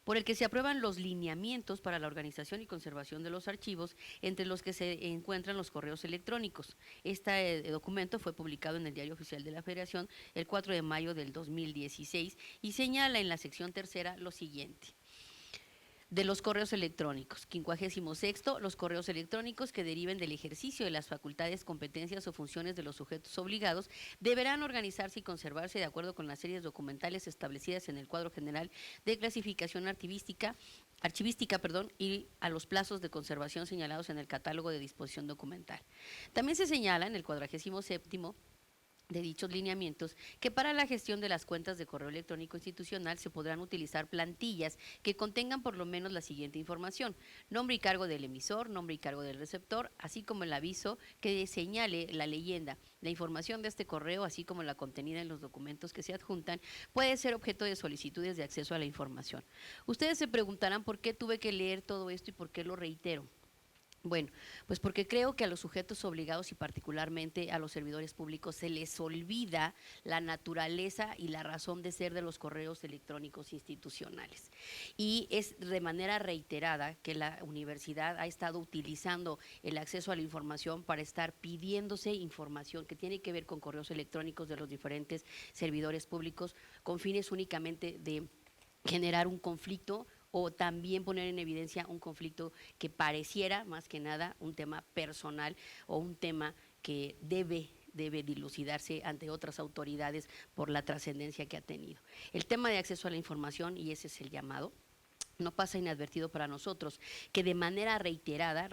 por el que se aprueban los lineamientos para la organización y conservación de los archivos, entre los que se encuentran los correos electrónicos. Este documento fue publicado en el Diario Oficial de la Federación el 4 de mayo del 2016 y señala en la sección tercera lo siguiente: de los correos electrónicos. 56º, los correos electrónicos que deriven del ejercicio de las facultades, competencias o funciones de los sujetos obligados deberán organizarse y conservarse de acuerdo con las series documentales establecidas en el cuadro general de clasificación archivística, y a los plazos de conservación señalados en el catálogo de disposición documental. También se señala en el 47º de dichos lineamientos que para la gestión de las cuentas de correo electrónico institucional se podrán utilizar plantillas que contengan por lo menos la siguiente información: nombre y cargo del emisor, nombre y cargo del receptor, así como el aviso que señale la leyenda. La información de este correo, así como la contenida en los documentos que se adjuntan, puede ser objeto de solicitudes de acceso a la información. Ustedes se preguntarán por qué tuve que leer todo esto y por qué lo reitero. Bueno, pues porque creo que a los sujetos obligados y particularmente a los servidores públicos se les olvida la naturaleza y la razón de ser de los correos electrónicos institucionales. Y es de manera reiterada que la universidad ha estado utilizando el acceso a la información para estar pidiéndose información que tiene que ver con correos electrónicos de los diferentes servidores públicos con fines únicamente de generar un conflicto o también poner en evidencia un conflicto que pareciera más que nada un tema personal o un tema que debe dilucidarse ante otras autoridades por la trascendencia que ha tenido. El tema de acceso a la información, y ese es el llamado, no pasa inadvertido para nosotros, que de manera reiterada,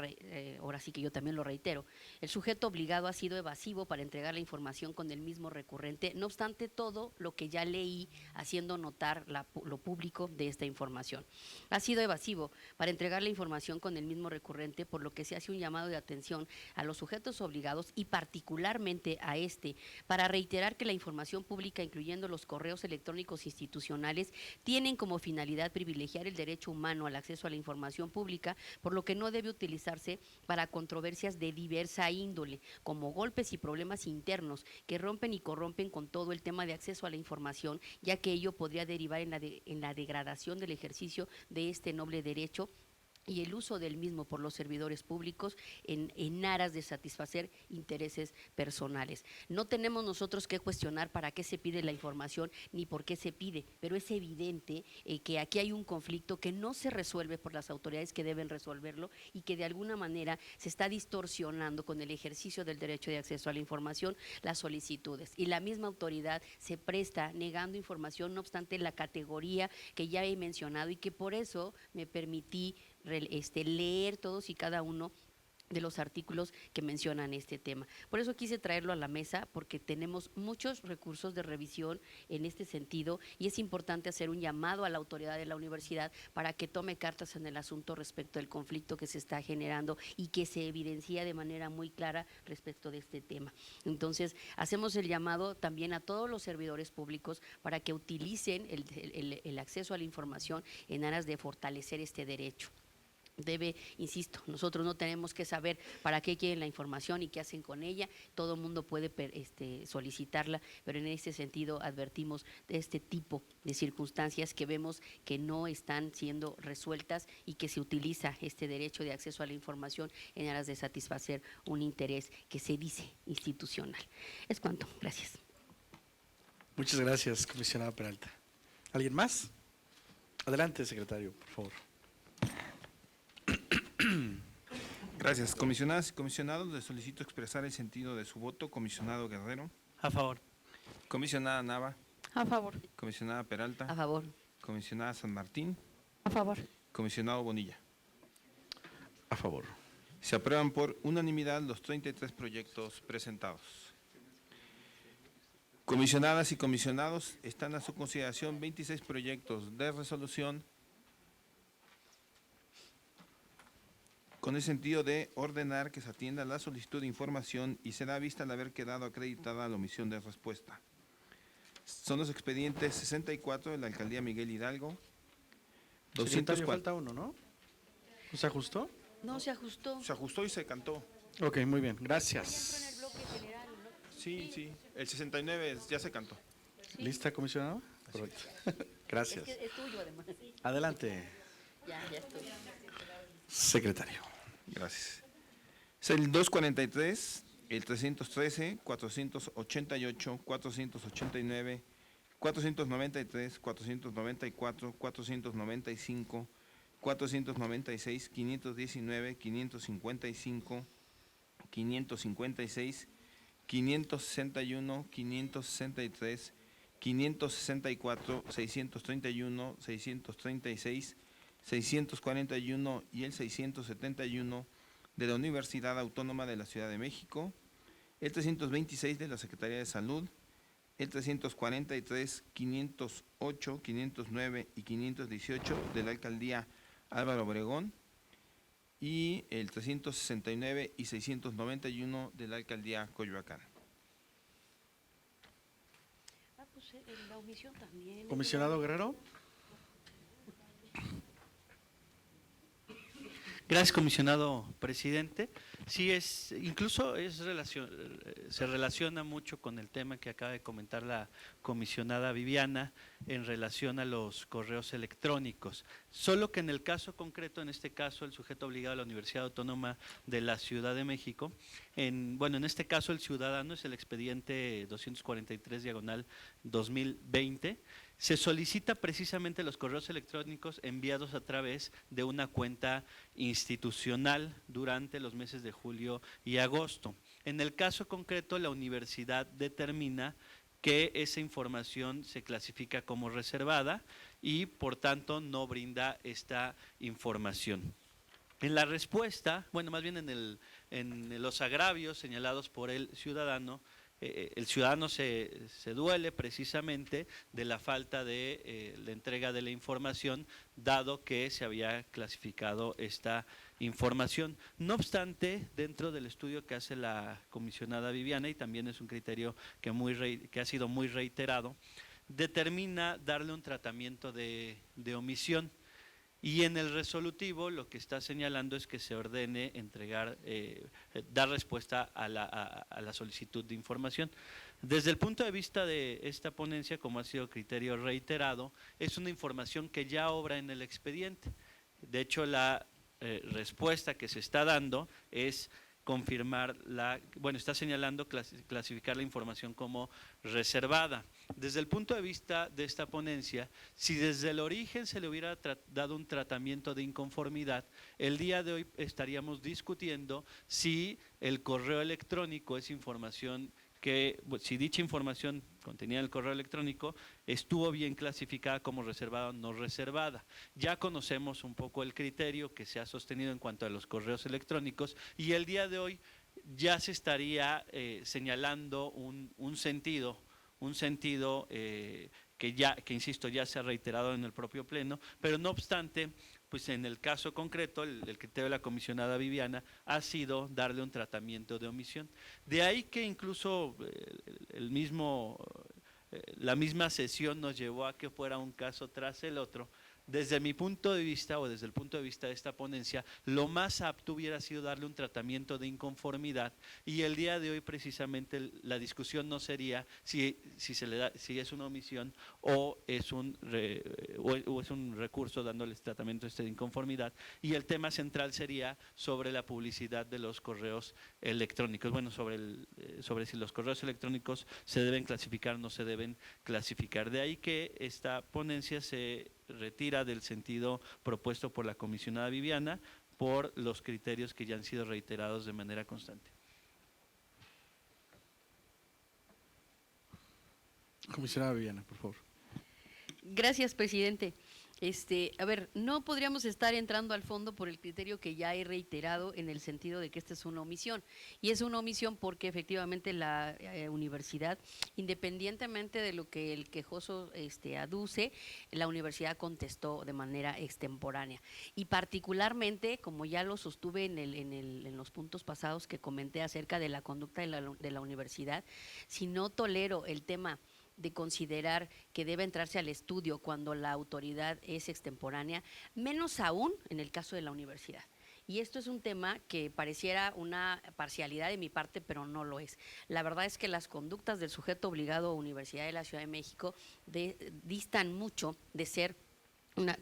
ahora sí que yo también lo reitero, el sujeto obligado ha sido evasivo para entregar la información con el mismo recurrente, no obstante todo lo que ya leí haciendo notar lo público de esta información. Ha sido evasivo para entregar la información con el mismo recurrente, por lo que se hace un llamado de atención a los sujetos obligados y particularmente a este, para reiterar que la información pública, incluyendo los correos electrónicos institucionales, tienen como finalidad privilegiar el derecho humano al acceso a la información pública, por lo que no debe utilizarse para controversias de diversa índole, como golpes y problemas internos que rompen y corrompen con todo el tema de acceso a la información, ya que ello podría derivar en la degradación del ejercicio de este noble derecho y el uso del mismo por los servidores públicos en aras de satisfacer intereses personales. No tenemos nosotros que cuestionar para qué se pide la información ni por qué se pide, pero es evidente que aquí hay un conflicto que no se resuelve por las autoridades que deben resolverlo y que de alguna manera se está distorsionando con el ejercicio del derecho de acceso a la información las solicitudes. Y la misma autoridad se presta negando información, no obstante la categoría que ya he mencionado y que por eso me permití leer todos y cada uno de los artículos que mencionan este tema. Por eso quise traerlo a la mesa, porque tenemos muchos recursos de revisión en este sentido y es importante hacer un llamado a la autoridad de la universidad para que tome cartas en el asunto respecto del conflicto que se está generando y que se evidencia de manera muy clara respecto de este tema. Entonces, hacemos el llamado también a todos los servidores públicos para que utilicen el acceso a la información en aras de fortalecer este derecho. Insisto, nosotros no tenemos que saber para qué quieren la información y qué hacen con ella, todo el mundo puede solicitarla, pero en ese sentido advertimos de este tipo de circunstancias que vemos que no están siendo resueltas y que se utiliza este derecho de acceso a la información en aras de satisfacer un interés que se dice institucional. Es cuanto, gracias. Muchas gracias, comisionada Peralta. ¿Alguien más? Adelante, secretario, por favor. Gracias. Comisionadas y comisionados, les solicito expresar el sentido de su voto. Comisionado Guerrero. A favor. Comisionada Nava. A favor. Comisionada Peralta. A favor. Comisionada San Martín. A favor. Comisionado Bonilla. A favor. Se aprueban por unanimidad los 33 proyectos presentados. Comisionadas y comisionados, están a su consideración 26 proyectos de resolución con el sentido de ordenar que se atienda la solicitud de información y se da vista al haber quedado acreditada la omisión de respuesta. Son los expedientes 64 de la Alcaldía Miguel Hidalgo, Secretario, 204. falta uno, ¿no? ¿Se ajustó? No se ajustó. Se ajustó y se cantó. Ok, muy bien, gracias. Sí, sí. El 69 ya se cantó. ¿Lista, comisionado? Correcto. Gracias. Es que es tuyo además. Adelante, Ya estoy. secretario. Gracias. Es el 243, el 313, 488, 489, 493, 494, 495, 496, 519, 555, 556, 561, 563, 564, 631, 636, 641 y el 671 de la Universidad Autónoma de la Ciudad de México, el 326 de la Secretaría de Salud, el 343, 508, 509 y 518 de la Alcaldía Álvaro Obregón y el 369 y 691 de la Alcaldía Coyoacán. Pues la omisión también. Comisionado Guerrero. Gracias, comisionado presidente. Sí, incluso se relaciona mucho con el tema que acaba de comentar la comisionada Viviana en relación a los correos electrónicos. Solo que en el caso concreto, en este caso, el sujeto obligado a la Universidad Autónoma de la Ciudad de México, en este caso el ciudadano es el expediente 243/2020, se solicita precisamente los correos electrónicos enviados a través de una cuenta institucional durante los meses de julio y agosto. En el caso concreto, la universidad determina que esa información se clasifica como reservada y por tanto no brinda esta información. En la respuesta, más bien en los agravios señalados por el ciudadano se duele precisamente de la falta de la entrega de la información, dado que se había clasificado esta información. No obstante, dentro del estudio que hace la comisionada Viviana, y también es un criterio que ha sido muy reiterado, determina darle un tratamiento de omisión. Y en el resolutivo lo que está señalando es que se ordene dar respuesta a la solicitud de información. Desde el punto de vista de esta ponencia, como ha sido criterio reiterado, es una información que ya obra en el expediente. De hecho, la respuesta que se está dando es confirmar está señalando clasificar la información como reservada. Desde el punto de vista de esta ponencia, si desde el origen se le hubiera dado un tratamiento de inconformidad, el día de hoy estaríamos discutiendo si el correo electrónico es información si dicha información contenida en el correo electrónico estuvo bien clasificada como reservada o no reservada. Ya conocemos un poco el criterio que se ha sostenido en cuanto a los correos electrónicos y el día de hoy ya se estaría señalando un sentido que insisto, ya se ha reiterado en el propio Pleno, pero no obstante, pues en el caso concreto, el criterio de la comisionada Viviana ha sido darle un tratamiento de omisión. De ahí que incluso la misma sesión nos llevó a que fuera un caso tras el otro. Desde mi punto de vista, o desde el punto de vista de esta ponencia, lo más apto hubiera sido darle un tratamiento de inconformidad y el día de hoy precisamente la discusión no sería si es una omisión o es un recurso dándoles tratamiento de inconformidad, y el tema central sería sobre la publicidad de los correos electrónicos, sobre si los correos electrónicos se deben clasificar o no se deben clasificar. De ahí que esta ponencia se retira del sentido propuesto por la comisionada Viviana por los criterios que ya han sido reiterados de manera constante. Comisionada Viviana, por favor. Gracias, presidente. No podríamos estar entrando al fondo por el criterio que ya he reiterado en el sentido de que esta es una omisión. Y es una omisión porque efectivamente la universidad, independientemente de lo que el quejoso aduce, la universidad contestó de manera extemporánea. Y particularmente, como ya lo sostuve en los puntos pasados que comenté acerca de la conducta de la universidad, si no tolero el tema de considerar que debe entrarse al estudio cuando la autoridad es extemporánea, menos aún en el caso de la universidad. Y esto es un tema que pareciera una parcialidad de mi parte, pero no lo es. La verdad es que las conductas del sujeto obligado a Universidad de la Ciudad de México distan mucho de ser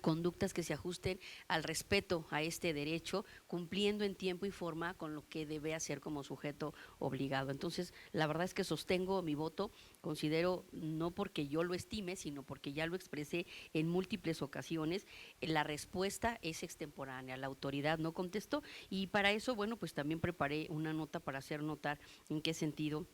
conductas que se ajusten al respeto a este derecho, cumpliendo en tiempo y forma con lo que debe hacer como sujeto obligado. Entonces, la verdad es que sostengo mi voto, considero, no porque yo lo estime, sino porque ya lo expresé en múltiples ocasiones, la respuesta es extemporánea, la autoridad no contestó y para eso, bueno, pues también preparé una nota para hacer notar en qué sentido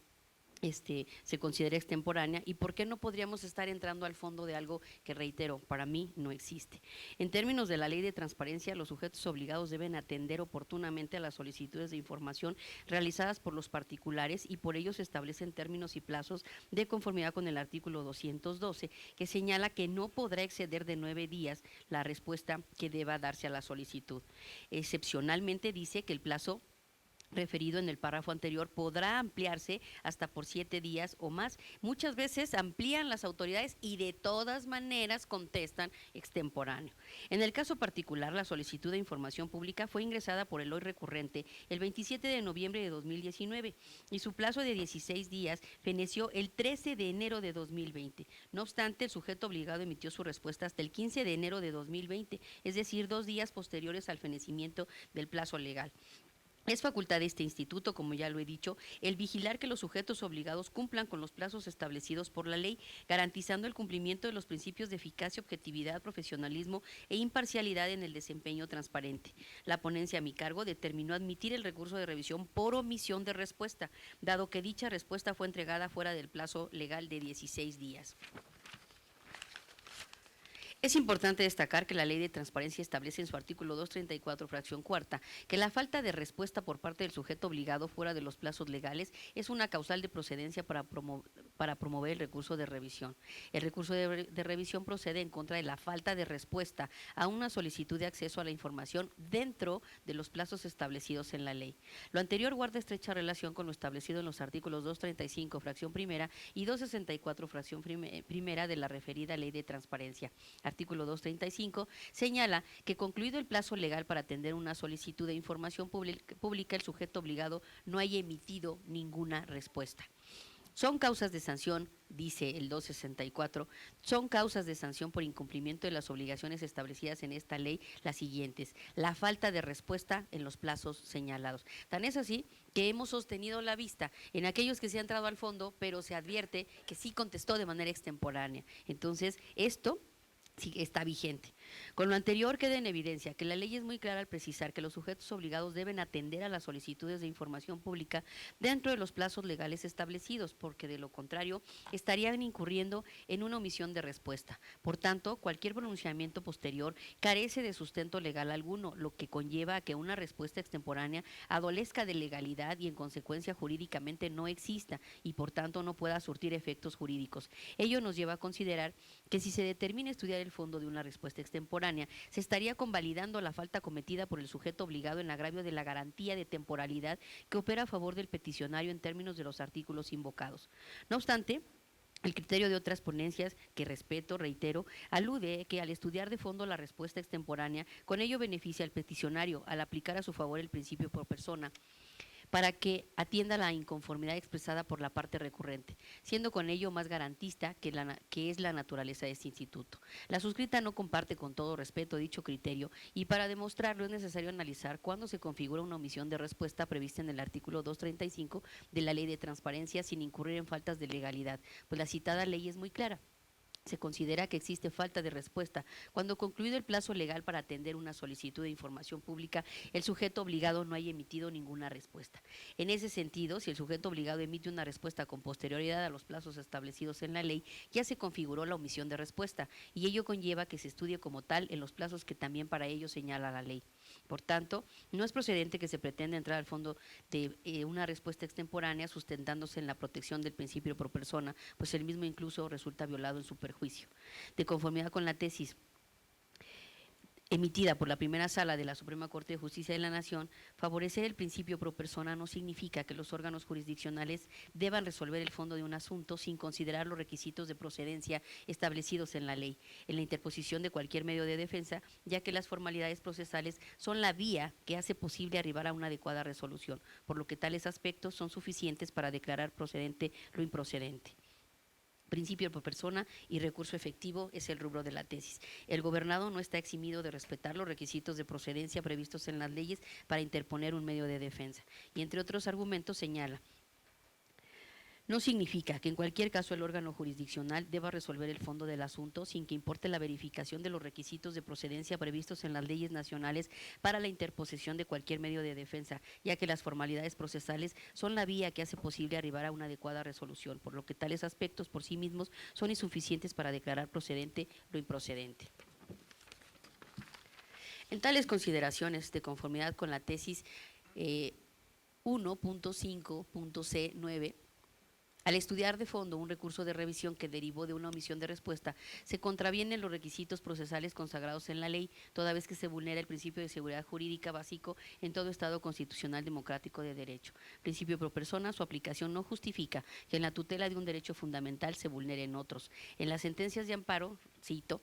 se considera extemporánea y por qué no podríamos estar entrando al fondo de algo que, reitero, para mí no existe. En términos de la ley de transparencia, los sujetos obligados deben atender oportunamente a las solicitudes de información realizadas por los particulares y por ello se establecen términos y plazos de conformidad con el artículo 212, que señala que no podrá exceder de 9 días la respuesta que deba darse a la solicitud. Excepcionalmente dice que el plazo referido en el párrafo anterior podrá ampliarse hasta por 7 días o más. Muchas veces amplían las autoridades y de todas maneras contestan extemporáneo. En el caso particular, la solicitud de información pública fue ingresada por el hoy recurrente el 27 de noviembre de 2019 y su plazo de 16 días feneció el 13 de enero de 2020. No obstante, el sujeto obligado emitió su respuesta hasta el 15 de enero de 2020, es decir, 2 días posteriores al fenecimiento del plazo legal. Es facultad de este instituto, como ya lo he dicho, el vigilar que los sujetos obligados cumplan con los plazos establecidos por la ley, garantizando el cumplimiento de los principios de eficacia, objetividad, profesionalismo e imparcialidad en el desempeño transparente. La ponencia a mi cargo determinó admitir el recurso de revisión por omisión de respuesta, dado que dicha respuesta fue entregada fuera del plazo legal de 16 días. Es importante destacar que la Ley de Transparencia establece en su artículo 234, fracción cuarta, que la falta de respuesta por parte del sujeto obligado fuera de los plazos legales es una causal de procedencia para promover el recurso de revisión. El recurso de revisión procede en contra de la falta de respuesta a una solicitud de acceso a la información dentro de los plazos establecidos en la ley. Lo anterior guarda estrecha relación con lo establecido en los artículos 235, fracción primera, y 264, fracción primera de la referida Ley de Transparencia. Artículo 235, señala que concluido el plazo legal para atender una solicitud de información pública, el sujeto obligado no haya emitido ninguna respuesta. Son causas de sanción, dice el 264, son causas de sanción por incumplimiento de las obligaciones establecidas en esta ley las siguientes: la falta de respuesta en los plazos señalados. Tan es así que hemos sostenido la vista en aquellos que se han entrado al fondo, pero se advierte que sí contestó de manera extemporánea. Entonces, esto sí está vigente. Con lo anterior queda en evidencia que la ley es muy clara al precisar que los sujetos obligados deben atender a las solicitudes de información pública dentro de los plazos legales establecidos, porque de lo contrario estarían incurriendo en una omisión de respuesta. Por tanto, cualquier pronunciamiento posterior carece de sustento legal alguno, lo que conlleva a que una respuesta extemporánea adolezca de legalidad y en consecuencia jurídicamente no exista y por tanto no pueda surtir efectos jurídicos. Ello nos lleva a considerar que si se determina estudiar el fondo de una respuesta extemporánea, se estaría convalidando la falta cometida por el sujeto obligado en agravio de la garantía de temporalidad que opera a favor del peticionario en términos de los artículos invocados. No obstante, el criterio de otras ponencias, que respeto, reitero, alude que al estudiar de fondo la respuesta extemporánea, con ello beneficia al peticionario al aplicar a su favor el principio pro persona, para que atienda la inconformidad expresada por la parte recurrente, siendo con ello más garantista que es la naturaleza de este instituto. La suscrita no comparte con todo respeto dicho criterio y para demostrarlo es necesario analizar cuándo se configura una omisión de respuesta prevista en el artículo 235 de la Ley de Transparencia sin incurrir en faltas de legalidad, pues la citada ley es muy clara. Se considera que existe falta de respuesta cuando, concluido el plazo legal para atender una solicitud de información pública, el sujeto obligado no haya emitido ninguna respuesta. En ese sentido, si el sujeto obligado emite una respuesta con posterioridad a los plazos establecidos en la ley, ya se configuró la omisión de respuesta y ello conlleva que se estudie como tal en los plazos que también para ello señala la ley. Por tanto, no es procedente que se pretenda entrar al fondo de una respuesta extemporánea sustentándose en la protección del principio pro persona, pues el mismo incluso resulta violado en su perjuicio. De conformidad con la tesis emitida por la primera sala de la Suprema Corte de Justicia de la Nación, favorecer el principio pro persona no significa que los órganos jurisdiccionales deban resolver el fondo de un asunto sin considerar los requisitos de procedencia establecidos en la ley, en la interposición de cualquier medio de defensa, ya que las formalidades procesales son la vía que hace posible arribar a una adecuada resolución, por lo que tales aspectos son suficientes para declarar procedente lo improcedente. Principio por persona y recurso efectivo es el rubro de la tesis. El gobernado no está eximido de respetar los requisitos de procedencia previstos en las leyes para interponer un medio de defensa. Y entre otros argumentos señala: no significa que en cualquier caso el órgano jurisdiccional deba resolver el fondo del asunto sin que importe la verificación de los requisitos de procedencia previstos en las leyes nacionales para la interposición de cualquier medio de defensa, ya que las formalidades procesales son la vía que hace posible arribar a una adecuada resolución, por lo que tales aspectos por sí mismos son insuficientes para declarar procedente lo improcedente. En tales consideraciones de conformidad con la tesis 1.5.c9, al estudiar de fondo un recurso de revisión que derivó de una omisión de respuesta, se contravienen los requisitos procesales consagrados en la ley, toda vez que se vulnera el principio de seguridad jurídica básico en todo Estado constitucional democrático de derecho. Principio pro persona, su aplicación no justifica que en la tutela de un derecho fundamental se vulneren otros. En las sentencias de amparo, cito: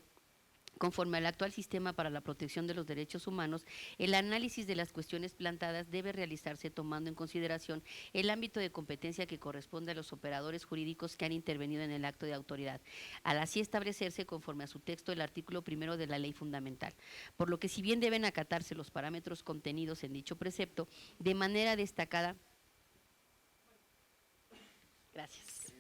conforme al actual sistema para la protección de los derechos humanos, el análisis de las cuestiones planteadas debe realizarse tomando en consideración el ámbito de competencia que corresponde a los operadores jurídicos que han intervenido en el acto de autoridad, al así establecerse conforme a su texto el artículo 1 de la ley fundamental. Por lo que, si bien deben acatarse los parámetros contenidos en dicho precepto, de manera destacada… Gracias.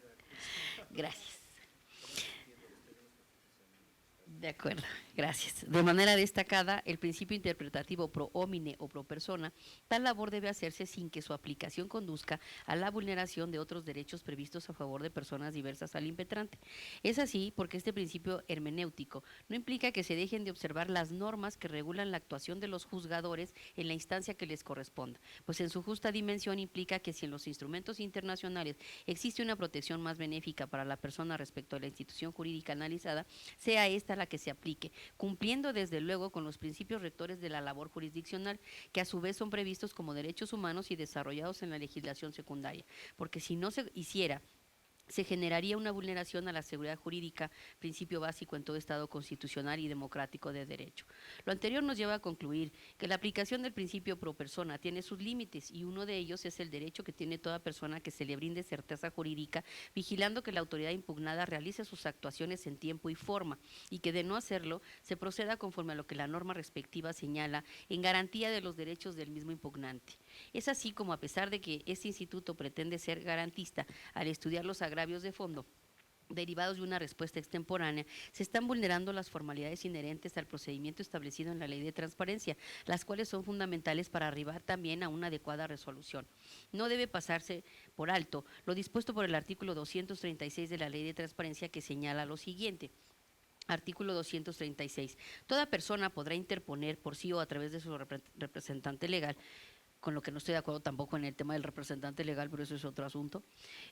De acuerdo, gracias. De manera destacada, el principio interpretativo pro homine o pro persona, tal labor debe hacerse sin que su aplicación conduzca a la vulneración de otros derechos previstos a favor de personas diversas al impetrante. Es así porque este principio hermenéutico no implica que se dejen de observar las normas que regulan la actuación de los juzgadores en la instancia que les corresponda, pues en su justa dimensión implica que si en los instrumentos internacionales existe una protección más benéfica para la persona respecto a la institución jurídica analizada, sea esta la que se aplique, cumpliendo desde luego con los principios rectores de la labor jurisdiccional, que a su vez son previstos como derechos humanos y desarrollados en la legislación secundaria, porque si no se hiciera se generaría una vulneración a la seguridad jurídica, principio básico en todo Estado constitucional y democrático de derecho. Lo anterior nos lleva a concluir que la aplicación del principio pro persona tiene sus límites y uno de ellos es el derecho que tiene toda persona que se le brinde certeza jurídica, vigilando que la autoridad impugnada realice sus actuaciones en tiempo y forma y que de no hacerlo se proceda conforme a lo que la norma respectiva señala en garantía de los derechos del mismo impugnante. Es así como, a pesar de que este instituto pretende ser garantista al estudiar los agravios de fondo derivados de una respuesta extemporánea, se están vulnerando las formalidades inherentes al procedimiento establecido en la Ley de Transparencia, las cuales son fundamentales para arribar también a una adecuada resolución. No debe pasarse por alto lo dispuesto por el artículo 236 de la Ley de Transparencia, que señala lo siguiente. Artículo 236. Toda persona podrá interponer por sí o a través de su representante legal, con lo que no estoy de acuerdo tampoco en el tema del representante legal, pero eso es otro asunto,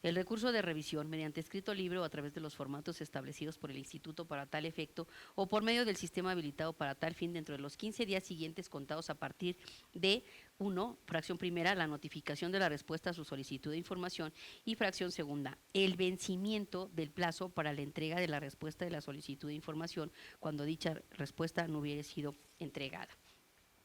el recurso de revisión mediante escrito libre o a través de los formatos establecidos por el Instituto para tal efecto o por medio del sistema habilitado para tal fin dentro de los 15 días siguientes contados a partir de 1, fracción primera, la notificación de la respuesta a su solicitud de información, y fracción segunda, el vencimiento del plazo para la entrega de la respuesta de la solicitud de información cuando dicha respuesta no hubiera sido entregada.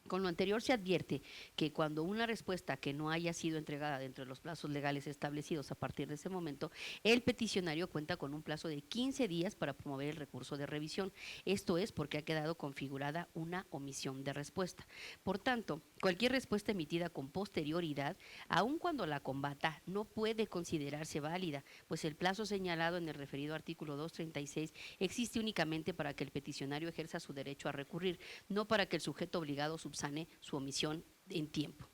Con lo anterior se advierte que cuando una respuesta que no haya sido entregada dentro de los plazos legales establecidos a partir de ese momento, el peticionario cuenta con un plazo de 15 días para promover el recurso de revisión. Esto es porque ha quedado configurada una omisión de respuesta. Por tanto, cualquier respuesta emitida con posterioridad, aun cuando la combata, no puede considerarse válida, pues el plazo señalado en el referido artículo 236 existe únicamente para que el peticionario ejerza su derecho a recurrir, no para que el sujeto obligado subsane su omisión en tiempo.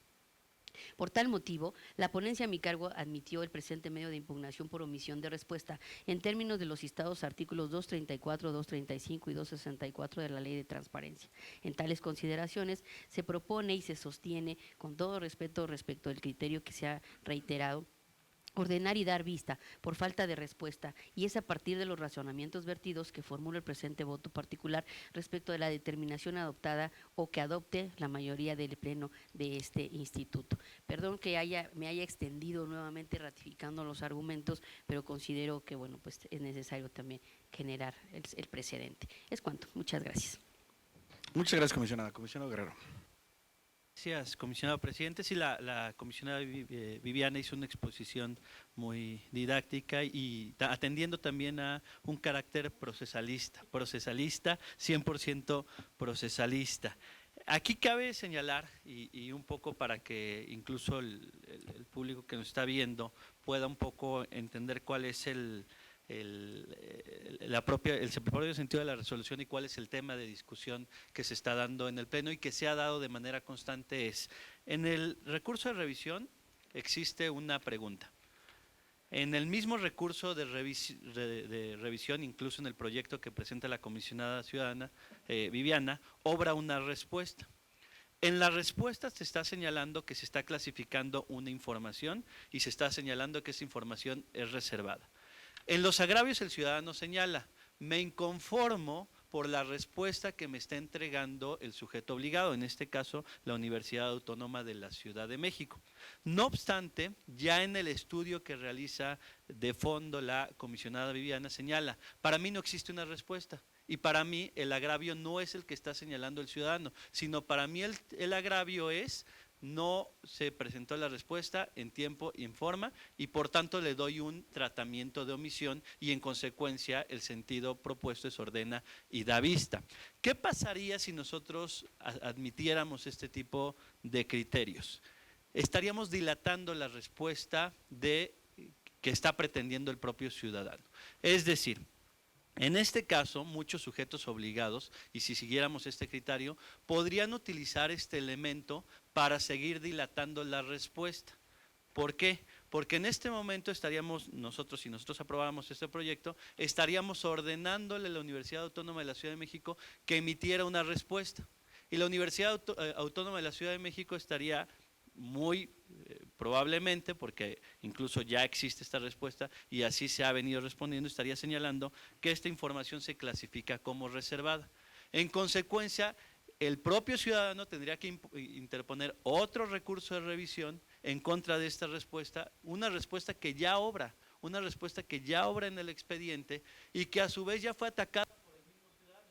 Por tal motivo, la ponencia a mi cargo admitió el presente medio de impugnación por omisión de respuesta en términos de los citados artículos 234, 235 y 264 de la Ley de Transparencia. En tales consideraciones se propone y se sostiene, con todo respeto respecto del criterio que se ha reiterado, ordenar y dar vista por falta de respuesta, y es a partir de los razonamientos vertidos que formula el presente voto particular respecto de la determinación adoptada o que adopte la mayoría del pleno de este instituto. Perdón que me haya extendido nuevamente ratificando los argumentos, pero considero que bueno, pues es necesario también generar el precedente. Es cuanto. Muchas gracias. Muchas gracias, comisionada. Comisionado Guerrero. Gracias, comisionado presidente. Sí, la comisionada Viviana hizo una exposición muy didáctica y atendiendo también a un carácter procesalista, 100% procesalista. Aquí cabe señalar, y un poco para que incluso el público que nos está viendo pueda un poco entender cuál es el propio sentido de la resolución y cuál es el tema de discusión que se está dando en el Pleno y que se ha dado de manera constante en el recurso de revisión existe una pregunta. En el mismo recurso de revisión, incluso en el proyecto que presenta la comisionada ciudadana Viviana, obra una respuesta. En la respuesta se está señalando que se está clasificando una información y se está señalando que esa información es reservada. En los agravios el ciudadano señala, me inconformo por la respuesta que me está entregando el sujeto obligado, en este caso la Universidad Autónoma de la Ciudad de México. No obstante, ya en el estudio que realiza de fondo la comisionada Viviana señala, para mí no existe una respuesta y para mí el agravio no es el que está señalando el ciudadano, sino para mí el agravio es no se presentó la respuesta en tiempo y en forma y por tanto le doy un tratamiento de omisión y en consecuencia el sentido propuesto es ordena y da vista. ¿Qué pasaría si nosotros admitiéramos este tipo de criterios? Estaríamos dilatando la respuesta que está pretendiendo el propio ciudadano. Es decir, en este caso, muchos sujetos obligados, y si siguiéramos este criterio, podrían utilizar este elemento para seguir dilatando la respuesta. ¿Por qué? Porque en este momento estaríamos nosotros, si nosotros aprobáramos este proyecto, estaríamos ordenándole a la Universidad Autónoma de la Ciudad de México que emitiera una respuesta. Y la Universidad Autónoma de la Ciudad de México estaría muy probablemente, porque incluso ya existe esta respuesta y así se ha venido respondiendo, estaría señalando que esta información se clasifica como reservada. En consecuencia, el propio ciudadano tendría que interponer otro recurso de revisión en contra de esta respuesta, una respuesta que ya obra una respuesta que ya obra en el expediente y que a su vez ya fue atacada por el mismo ciudadano.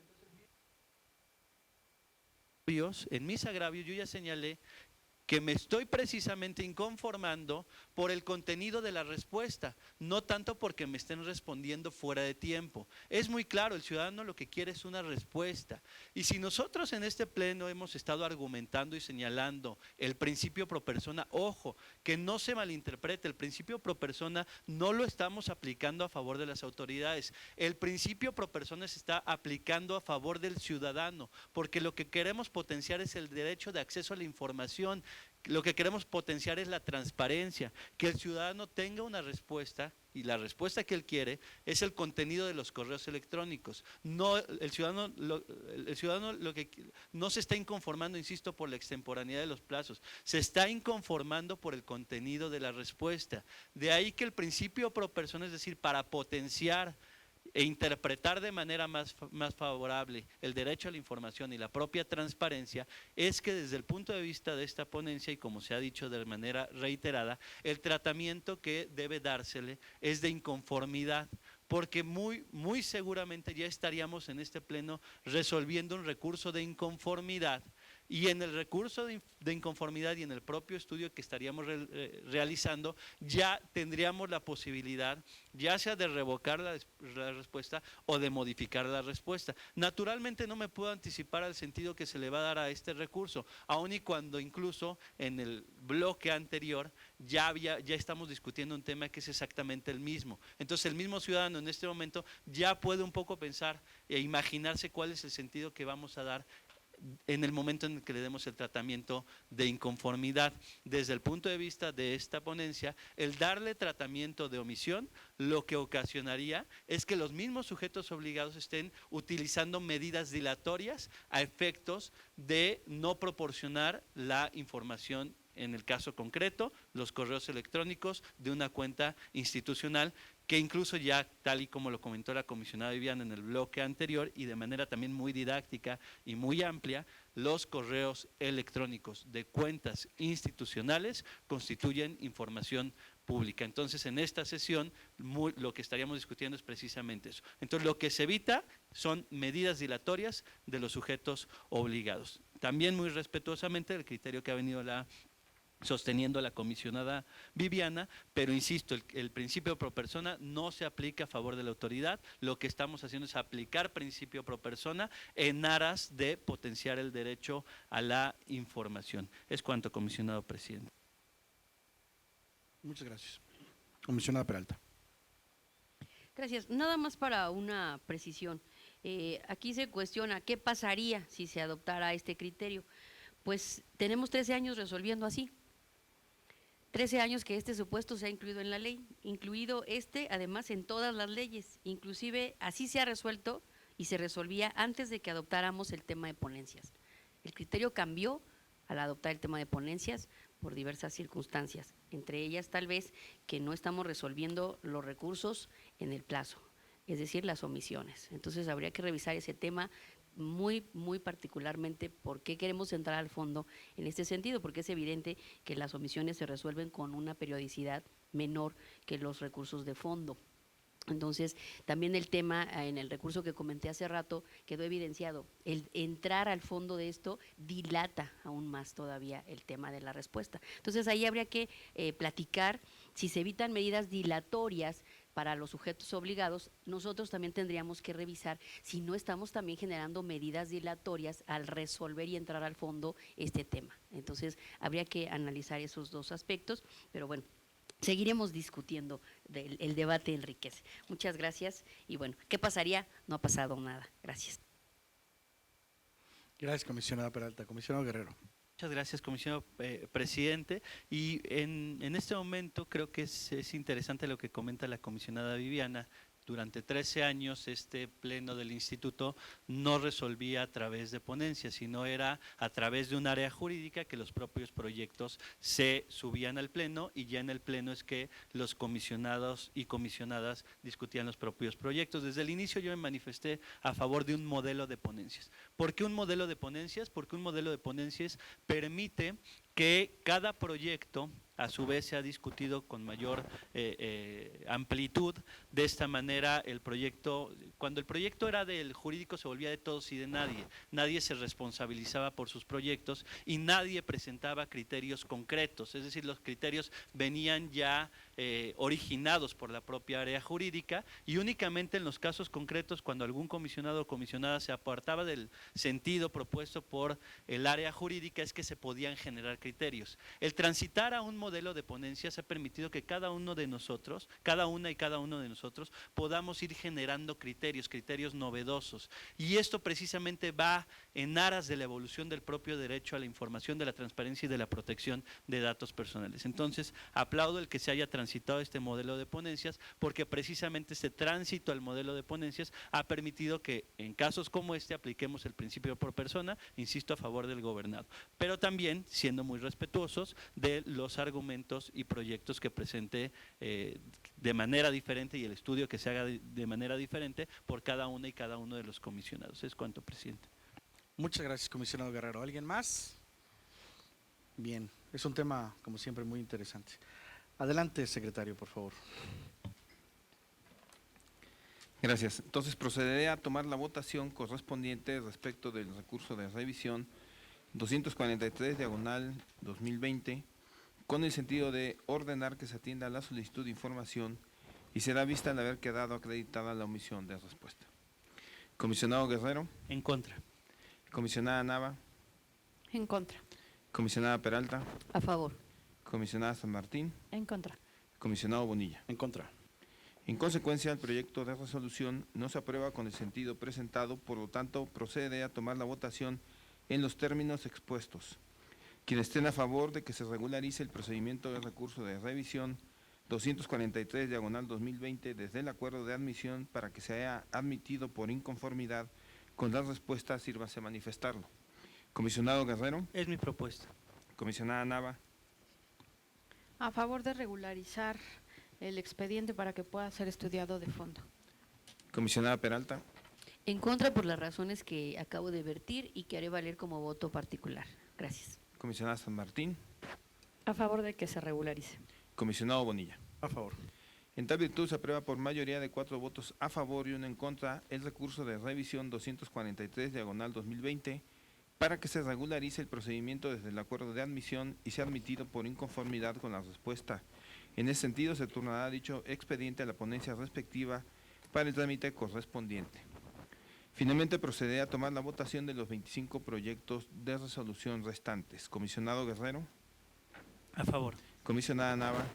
Entonces, en mis agravios yo ya señalé que me estoy precisamente inconformando por el contenido de la respuesta, no tanto porque me estén respondiendo fuera de tiempo. Es muy claro, el ciudadano lo que quiere es una respuesta. Y si nosotros en este pleno hemos estado argumentando y señalando el principio pro persona, ojo, que no se malinterprete, el principio pro persona no lo estamos aplicando a favor de las autoridades. El principio pro persona se está aplicando a favor del ciudadano, porque lo que queremos potenciar es el derecho de acceso a la información. Lo que queremos potenciar es la transparencia, que el ciudadano tenga una respuesta y la respuesta que él quiere es el contenido de los correos electrónicos. No, el ciudadano lo que no se está inconformando, insisto, por la extemporaneidad de los plazos, se está inconformando por el contenido de la respuesta. De ahí que el principio pro persona, es decir, para potenciar e interpretar de manera más favorable el derecho a la información y la propia transparencia, es que desde el punto de vista de esta ponencia, y como se ha dicho de manera reiterada, el tratamiento que debe dársele es de inconformidad, porque muy seguramente ya estaríamos en este pleno resolviendo un recurso de inconformidad. Y en el recurso de inconformidad y en el propio estudio que estaríamos realizando, ya tendríamos la posibilidad, ya sea de revocar la respuesta o de modificar la respuesta. Naturalmente no me puedo anticipar al sentido que se le va a dar a este recurso, aun y cuando incluso en el bloque anterior ya estamos discutiendo un tema que es exactamente el mismo. Entonces el mismo ciudadano en este momento ya puede un poco pensar e imaginarse cuál es el sentido que vamos a dar en el momento en el que le demos el tratamiento de inconformidad. Desde el punto de vista de esta ponencia, el darle tratamiento de omisión lo que ocasionaría es que los mismos sujetos obligados estén utilizando medidas dilatorias a efectos de no proporcionar la información, en el caso concreto, los correos electrónicos de una cuenta institucional, que incluso ya, tal y como lo comentó la comisionada Viviana en el bloque anterior y de manera también muy didáctica y muy amplia, los correos electrónicos de cuentas institucionales constituyen información pública. Entonces, en esta sesión lo que estaríamos discutiendo es precisamente eso. Entonces, lo que se evita son medidas dilatorias de los sujetos obligados. También muy respetuosamente el criterio que ha venido sosteniendo la comisionada Viviana, pero insisto, el principio pro persona no se aplica a favor de la autoridad. Lo que estamos haciendo es aplicar principio pro persona en aras de potenciar el derecho a la información. Es cuanto, comisionado presidente. Muchas gracias. Comisionada Peralta. Gracias. Nada más para una precisión. Aquí se cuestiona qué pasaría si se adoptara este criterio. Pues tenemos 13 años resolviendo así. 13 años que este supuesto se ha incluido en la ley, incluido además en todas las leyes, inclusive así se ha resuelto y se resolvía antes de que adoptáramos el tema de ponencias. El criterio cambió al adoptar el tema de ponencias por diversas circunstancias, entre ellas tal vez que no estamos resolviendo los recursos en el plazo, es decir, las omisiones. Entonces habría que revisar ese tema muy particularmente por qué queremos entrar al fondo en este sentido, porque es evidente que las omisiones se resuelven con una periodicidad menor que los recursos de fondo. Entonces, también el tema en el recurso que comenté hace rato quedó evidenciado. El entrar al fondo de esto dilata aún más todavía el tema de la respuesta. Entonces, ahí habría que platicar si se evitan medidas dilatorias para los sujetos obligados. Nosotros también tendríamos que revisar si no estamos también generando medidas dilatorias al resolver y entrar al fondo este tema. Entonces, habría que analizar esos dos aspectos, pero bueno, seguiremos discutiendo, el debate enriquece. Muchas gracias y bueno, ¿qué pasaría? No ha pasado nada. Gracias. Gracias, comisionada Peralta. Comisionado Guerrero. Muchas gracias, comisionado presidente. Y en este momento creo que es interesante lo que comenta la comisionada Viviana. Durante 13 años este pleno del instituto no resolvía a través de ponencias, sino era a través de un área jurídica que los propios proyectos se subían al pleno y ya en el pleno es que los comisionados y comisionadas discutían los propios proyectos. Desde el inicio yo me manifesté a favor de un modelo de ponencias. ¿Por qué un modelo de ponencias? Porque un modelo de ponencias permite que cada proyecto a su vez se ha discutido con mayor amplitud. De esta manera el proyecto, cuando el proyecto era del jurídico se volvía de todos y de nadie, nadie se responsabilizaba por sus proyectos y nadie presentaba criterios concretos, es decir, los criterios venían ya originados por la propia área jurídica y únicamente en los casos concretos cuando algún comisionado o comisionada se apartaba del sentido propuesto por el área jurídica es que se podían generar criterios. El transitar a un modelo de ponencias ha permitido que cada uno de nosotros, cada una y cada uno de nosotros podamos ir generando criterios novedosos y esto precisamente va en aras de la evolución del propio derecho a la información, de la transparencia y de la protección de datos personales. Entonces, aplaudo el que se haya transitado este modelo de ponencias porque precisamente este tránsito al modelo de ponencias ha permitido que en casos como este apliquemos el principio por persona, insisto, a favor del gobernado, pero también siendo muy respetuosos de los argumentos y proyectos que presente de manera diferente y el estudio que se haga de manera diferente por cada una y cada uno de los comisionados. Es cuanto, presidente. Muchas gracias, comisionado Guerrero. ¿Alguien más? Bien, es un tema, como siempre, muy interesante. Adelante, secretario, por favor. Gracias. Entonces procederé a tomar la votación correspondiente respecto del recurso de revisión 243/2020 con el sentido de ordenar que se atienda a la solicitud de información y será vista al haber quedado acreditada la omisión de respuesta. Comisionado Guerrero. En contra. Comisionada Nava. En contra. Comisionada Peralta. A favor. Comisionada San Martín. En contra. Comisionado Bonilla. En contra. En consecuencia, el proyecto de resolución no se aprueba con el sentido presentado, por lo tanto, procede a tomar la votación en los términos expuestos. Quienes estén a favor de que se regularice el procedimiento de recurso de revisión 243/2020 desde el acuerdo de admisión para que se haya admitido por inconformidad con las respuestas, sírvase a manifestarlo. Comisionado Guerrero. Es mi propuesta. Comisionada Nava. A favor de regularizar el expediente para que pueda ser estudiado de fondo. Comisionada Peralta. En contra por las razones que acabo de vertir y que haré valer como voto particular. Gracias. Comisionada San Martín. A favor de que se regularice. Comisionado Bonilla. A favor. En tal virtud se aprueba por mayoría de 4 votos a favor y 1 en contra el recurso de revisión 243/2020 para que se regularice el procedimiento desde el acuerdo de admisión y sea admitido por inconformidad con la respuesta. En ese sentido se turnará dicho expediente a la ponencia respectiva para el trámite correspondiente. Finalmente procederé a tomar la votación de los 25 proyectos de resolución restantes. Comisionado Guerrero. A favor. Comisionada Nava.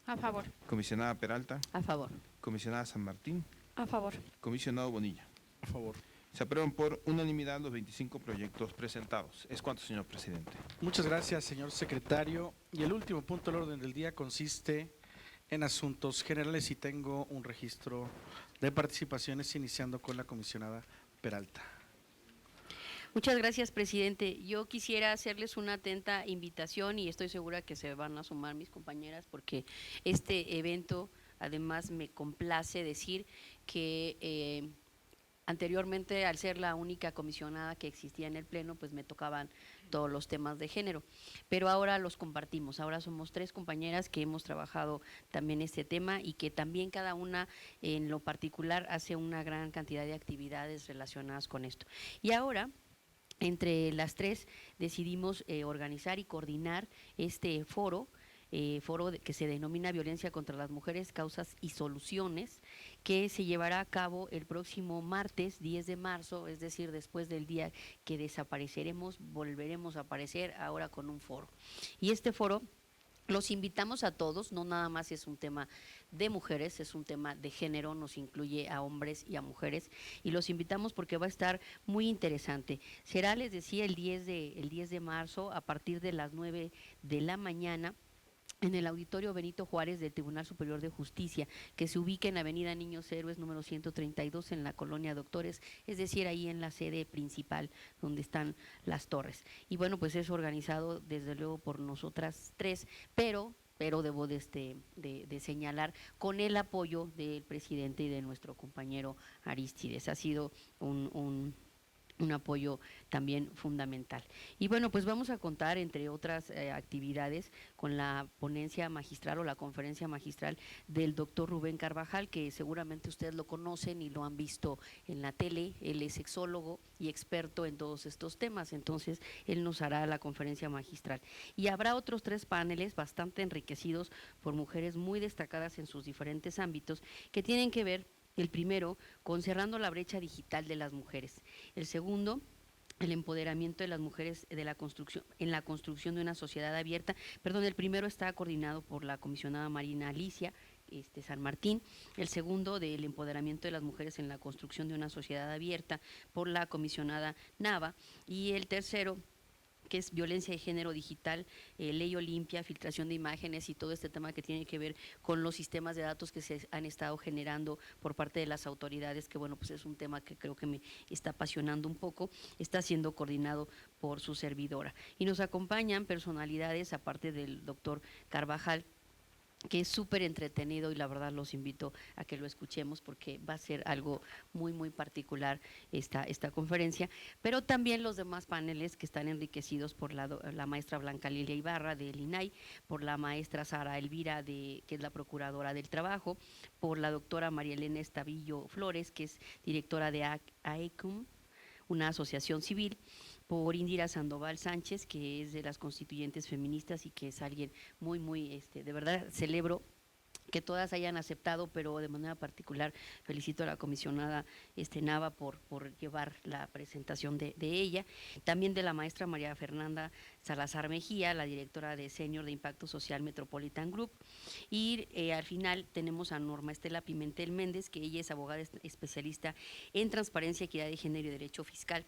A favor. Comisionada Peralta. A favor. Comisionada San Martín. A favor. Comisionado Bonilla. A favor. Se aprueban por unanimidad los 25 proyectos presentados. Es cuanto, señor presidente. Muchas gracias, señor secretario. Y el último punto del orden del día consiste en asuntos generales y tengo un registro de participaciones iniciando con la comisionada Peralta. Muchas gracias, presidente. Yo quisiera hacerles una atenta invitación y estoy segura que se van a sumar mis compañeras porque este evento, además, me complace decir que anteriormente, al ser la única comisionada que existía en el Pleno, pues me tocaban todos los temas de género, pero ahora los compartimos, ahora somos 3 compañeras que hemos trabajado también este tema y que también cada una en lo particular hace una gran cantidad de actividades relacionadas con esto. Y ahora, entre las 3 decidimos organizar y coordinar este foro que se denomina Violencia contra las Mujeres, Causas y Soluciones, que se llevará a cabo el próximo martes 10 de marzo, es decir, después del día que desapareceremos, volveremos a aparecer ahora con un foro. Y este foro los invitamos a todos, no nada más es un tema de mujeres, es un tema de género, nos incluye a hombres y a mujeres y los invitamos porque va a estar muy interesante. Será, les decía, el 10 de marzo a partir de las 9 de la mañana en el Auditorio Benito Juárez del Tribunal Superior de Justicia, que se ubica en Avenida Niños Héroes número 132 en la Colonia Doctores, es decir, ahí en la sede principal donde están las torres. Y bueno, pues es organizado desde luego por nosotras 3, pero debo de señalar con el apoyo del presidente y de nuestro compañero Arístides. Ha sido un un apoyo también fundamental. Y bueno, pues vamos a contar, entre otras actividades, con la ponencia magistral o la conferencia magistral del doctor Rubén Carvajal, que seguramente ustedes lo conocen y lo han visto en la tele. Él es sexólogo y experto en todos estos temas, entonces él nos hará la conferencia magistral. Y habrá otros 3 paneles bastante enriquecidos por mujeres muy destacadas en sus diferentes ámbitos, que tienen que ver, el primero, con cerrando la brecha digital de las mujeres. El segundo, el empoderamiento de las mujeres de la construcción, en la construcción de una sociedad abierta. Perdón, el primero está coordinado por la comisionada Marina Alicia San Martín. El segundo, del empoderamiento de las mujeres en la construcción de una sociedad abierta, por la comisionada Nava. Y el tercero, que es violencia de género digital, ley Olimpia, filtración de imágenes y todo este tema que tiene que ver con los sistemas de datos que se han estado generando por parte de las autoridades, que bueno, pues es un tema que creo que me está apasionando un poco, está siendo coordinado por su servidora. Y nos acompañan personalidades, aparte del doctor Carvajal, que es súper entretenido, y la verdad los invito a que lo escuchemos porque va a ser algo muy, muy particular esta conferencia, pero también los demás paneles que están enriquecidos por la maestra Blanca Lilia Ibarra del INAI, por la maestra Sara Elvira, que es la Procuradora del Trabajo, por la doctora María Elena Estavillo Flores, que es directora de AECUM, una asociación civil, por Indira Sandoval Sánchez, que es de las constituyentes feministas y que es alguien muy, muy, de verdad celebro que todas hayan aceptado, pero de manera particular felicito a la comisionada Nava por llevar la presentación de ella, también de la maestra María Fernanda Salazar Mejía, la directora de Senior de Impacto Social Metropolitan Group, y al final tenemos a Norma Estela Pimentel Méndez, que ella es abogada especialista en transparencia, equidad de género y derecho fiscal,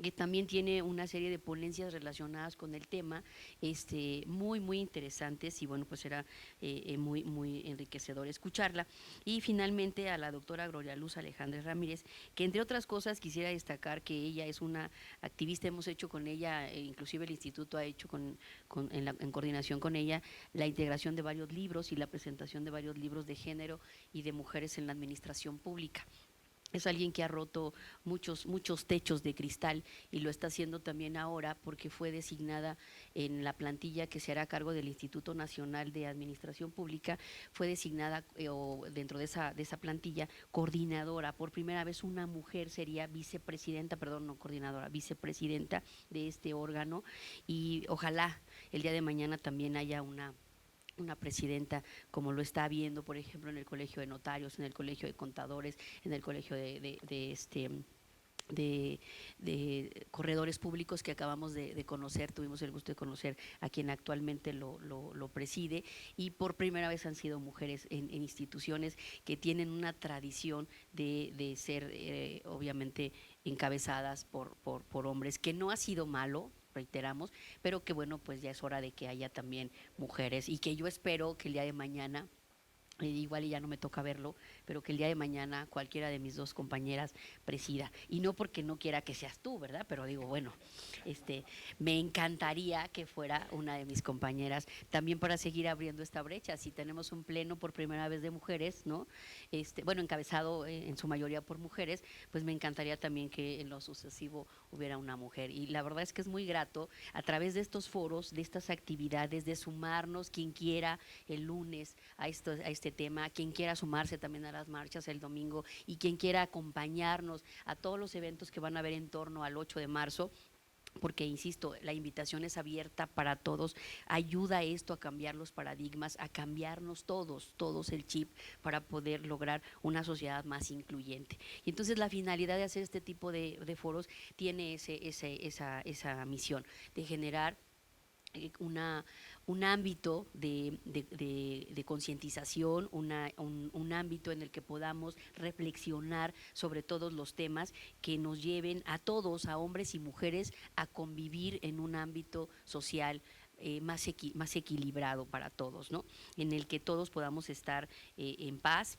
que también tiene una serie de ponencias relacionadas con el tema, muy, muy interesantes, y bueno, pues era muy, muy enriquecedor escucharla. Y finalmente a la doctora Gloria Luz Alejandra Ramírez, que entre otras cosas quisiera destacar que ella es una activista, hemos hecho con ella, inclusive el instituto ha hecho en coordinación con ella, la integración de varios libros y la presentación de varios libros de género y de mujeres en la administración pública. Es alguien que ha roto muchos techos de cristal y lo está haciendo también ahora porque fue designada en la plantilla que se hará cargo del Instituto Nacional de Administración Pública, fue designada o dentro de esa plantilla coordinadora. Por primera vez una mujer sería vicepresidenta, perdón, no coordinadora, vicepresidenta de este órgano, y ojalá el día de mañana también haya una presidenta, como lo está habiendo, por ejemplo, en el Colegio de Notarios, en el Colegio de Contadores, en el Colegio de corredores públicos que acabamos de conocer, tuvimos el gusto de conocer a quien actualmente lo preside, y por primera vez han sido mujeres en instituciones que tienen una tradición de ser obviamente encabezadas por hombres, que no ha sido malo, reiteramos, pero que bueno, pues ya es hora de que haya también mujeres, y que yo espero que el día de mañana, igual y ya no me toca verlo, pero que el día de mañana cualquiera de mis 2 compañeras presida, y no porque no quiera que seas tú, ¿verdad? Pero digo, bueno, me encantaría que fuera una de mis compañeras, también para seguir abriendo esta brecha. Si tenemos un pleno por primera vez de mujeres, ¿no? Bueno, encabezado en su mayoría por mujeres, pues me encantaría también que en lo sucesivo hubiera una mujer, y la verdad es que es muy grato a través de estos foros, de estas actividades, de sumarnos quien quiera el lunes a este tema, quien quiera sumarse también a las marchas el domingo, y quien quiera acompañarnos a todos los eventos que van a haber en torno al 8 de marzo, porque insisto, la invitación es abierta para todos, ayuda esto a cambiar los paradigmas, a cambiarnos todos el chip para poder lograr una sociedad más incluyente. Y entonces la finalidad de hacer este tipo de foros tiene esa misión de generar un ámbito de concientización, un ámbito en el que podamos reflexionar sobre todos los temas que nos lleven a todos, a hombres y mujeres, a convivir en un ámbito social más equilibrado para todos, ¿no? En el que todos podamos estar en paz,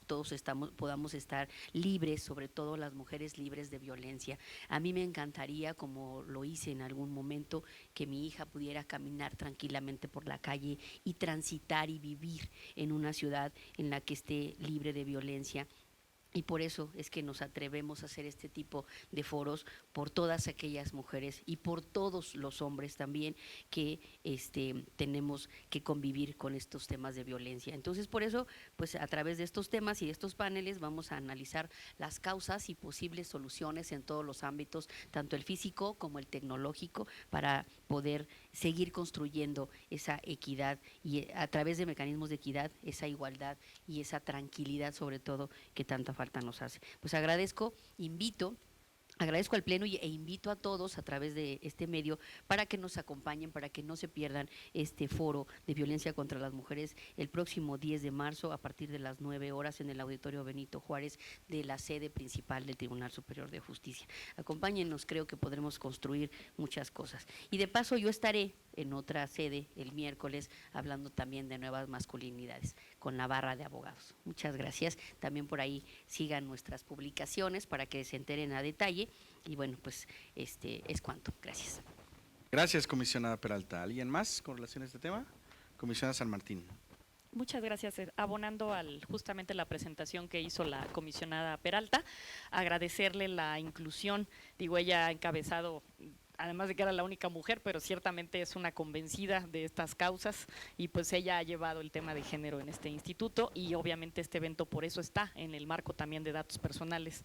podamos estar libres, sobre todo las mujeres libres de violencia. A mí me encantaría, como lo hice en algún momento, que mi hija pudiera caminar tranquilamente por la calle y transitar y vivir en una ciudad en la que esté libre de violencia, Y por eso es que nos atrevemos a hacer este tipo de foros por todas aquellas mujeres y por todos los hombres también que tenemos que convivir con estos temas de violencia. Entonces, por eso, pues a través de estos temas y de estos paneles vamos a analizar las causas y posibles soluciones en todos los ámbitos, tanto el físico como el tecnológico, para poder seguir construyendo esa equidad y a través de mecanismos de equidad, esa igualdad y esa tranquilidad sobre todo que tanta falta nos hace. Pues agradezco al Pleno e invito a todos a través de este medio para que nos acompañen, para que no se pierdan este foro de violencia contra las mujeres el próximo 10 de marzo a partir de las 9 horas en el Auditorio Benito Juárez de la sede principal del Tribunal Superior de Justicia. Acompáñennos, creo que podremos construir muchas cosas. Y de paso yo estaré en otra sede el miércoles hablando también de nuevas masculinidades con la barra de abogados. Muchas gracias. También por ahí sigan nuestras publicaciones para que se enteren a detalle. Y bueno, pues es cuanto. Gracias. Gracias, comisionada Peralta. ¿Alguien más con relación a este tema? Comisionada San Martín. Muchas gracias. Abonando justamente la presentación que hizo la comisionada Peralta, agradecerle la inclusión. Digo, ella ha encabezado, además de que era la única mujer, pero ciertamente es una convencida de estas causas y pues ella ha llevado el tema de género en este instituto y obviamente este evento por eso está en el marco también de datos personales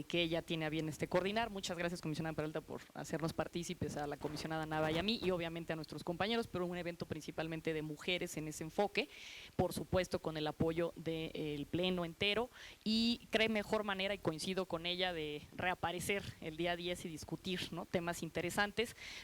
que ella tiene a bien coordinar. Muchas gracias, comisionada Peralta, por hacernos partícipes a la comisionada Nava y a mí y obviamente a nuestros compañeros, pero un evento principalmente de mujeres en ese enfoque, por supuesto con el apoyo del Pleno entero y cree mejor manera, y coincido con ella, de reaparecer el día 10 y discutir, ¿no?, temas interesantes.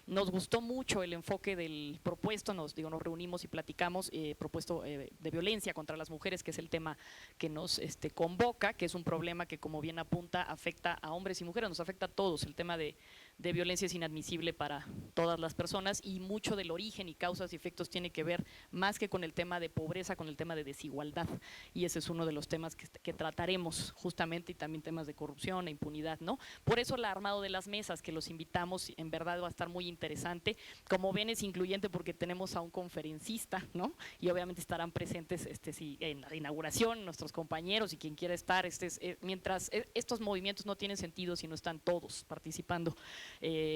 Nos gustó mucho el enfoque del propuesto, nos reunimos y platicamos, propuesto de violencia contra las mujeres, que es el tema que nos convoca, que es un problema que, como bien apunta, afecta a hombres y mujeres, nos afecta a todos. El tema de violencia es inadmisible para todas las personas y mucho del origen y causas y efectos tiene que ver más que con el tema de pobreza, con el tema de desigualdad, y ese es uno de los temas que trataremos justamente, y también temas de corrupción e impunidad, ¿no? Por eso el armado de las mesas, que los invitamos, en verdad va a estar muy interesante. Como ven, es incluyente porque tenemos a un conferencista, ¿no? Y obviamente estarán presentes en la inauguración nuestros compañeros y quien quiera estar. Mientras estos movimientos no tienen sentido si no están todos participando.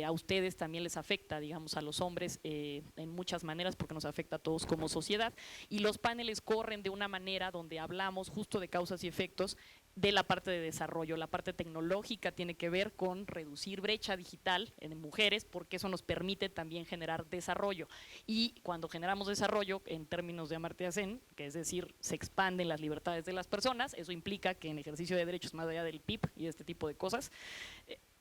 A ustedes también les afecta, digamos, a los hombres en muchas maneras, porque nos afecta a todos como sociedad, y los paneles corren de una manera donde hablamos justo de causas y efectos de la parte de desarrollo. La parte tecnológica tiene que ver con reducir brecha digital en mujeres, porque eso nos permite también generar desarrollo, y cuando generamos desarrollo en términos de Amartya Sen, que es decir, se expanden las libertades de las personas, eso implica que en ejercicio de derechos más allá del PIB y este tipo de cosas,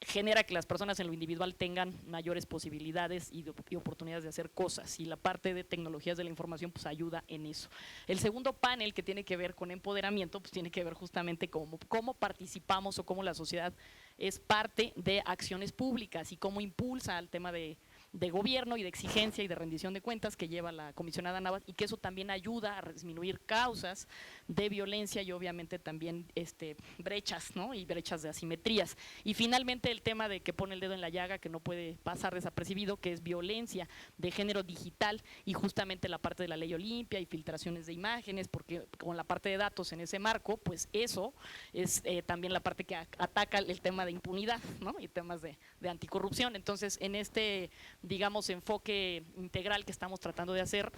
genera que las personas en lo individual tengan mayores posibilidades y oportunidades de hacer cosas, y la parte de tecnologías de la información pues ayuda en eso. El segundo panel, que tiene que ver con empoderamiento, pues tiene que ver justamente cómo participamos o cómo la sociedad es parte de acciones públicas y cómo impulsa el tema de gobierno y de exigencia y de rendición de cuentas que lleva la comisionada Navas, y que eso también ayuda a disminuir causas de violencia y obviamente también brechas, ¿no?, y brechas de asimetrías. Y finalmente el tema de que pone el dedo en la llaga, que no puede pasar desapercibido, que es violencia de género digital, y justamente la parte de la ley Olimpia y filtraciones de imágenes, porque con la parte de datos en ese marco, pues eso es también la parte que ataca el tema de impunidad, ¿no?, y temas de anticorrupción. Entonces, en digamos, enfoque integral que estamos tratando de hacer,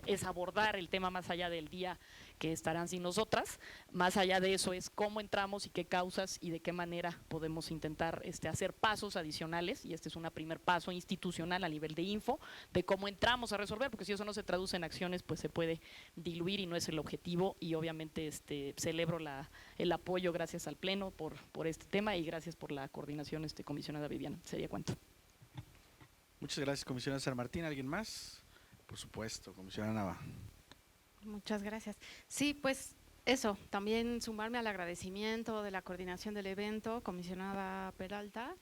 es abordar el tema más allá del día que estarán sin nosotras. Más allá de eso es cómo entramos y qué causas y de qué manera podemos intentar hacer pasos adicionales, y este es un primer paso institucional a nivel de info, de cómo entramos a resolver, porque si eso no se traduce en acciones, pues se puede diluir y no es el objetivo. Y obviamente celebro el apoyo, gracias al Pleno por este tema, y gracias por la coordinación, comisionada Viviana. Sería cuanto. Muchas gracias, comisionada San Martín. ¿Alguien más? Por supuesto, comisionada Nava. Muchas gracias. Sí, pues eso, también sumarme al agradecimiento de la coordinación del evento, comisionada Peralta,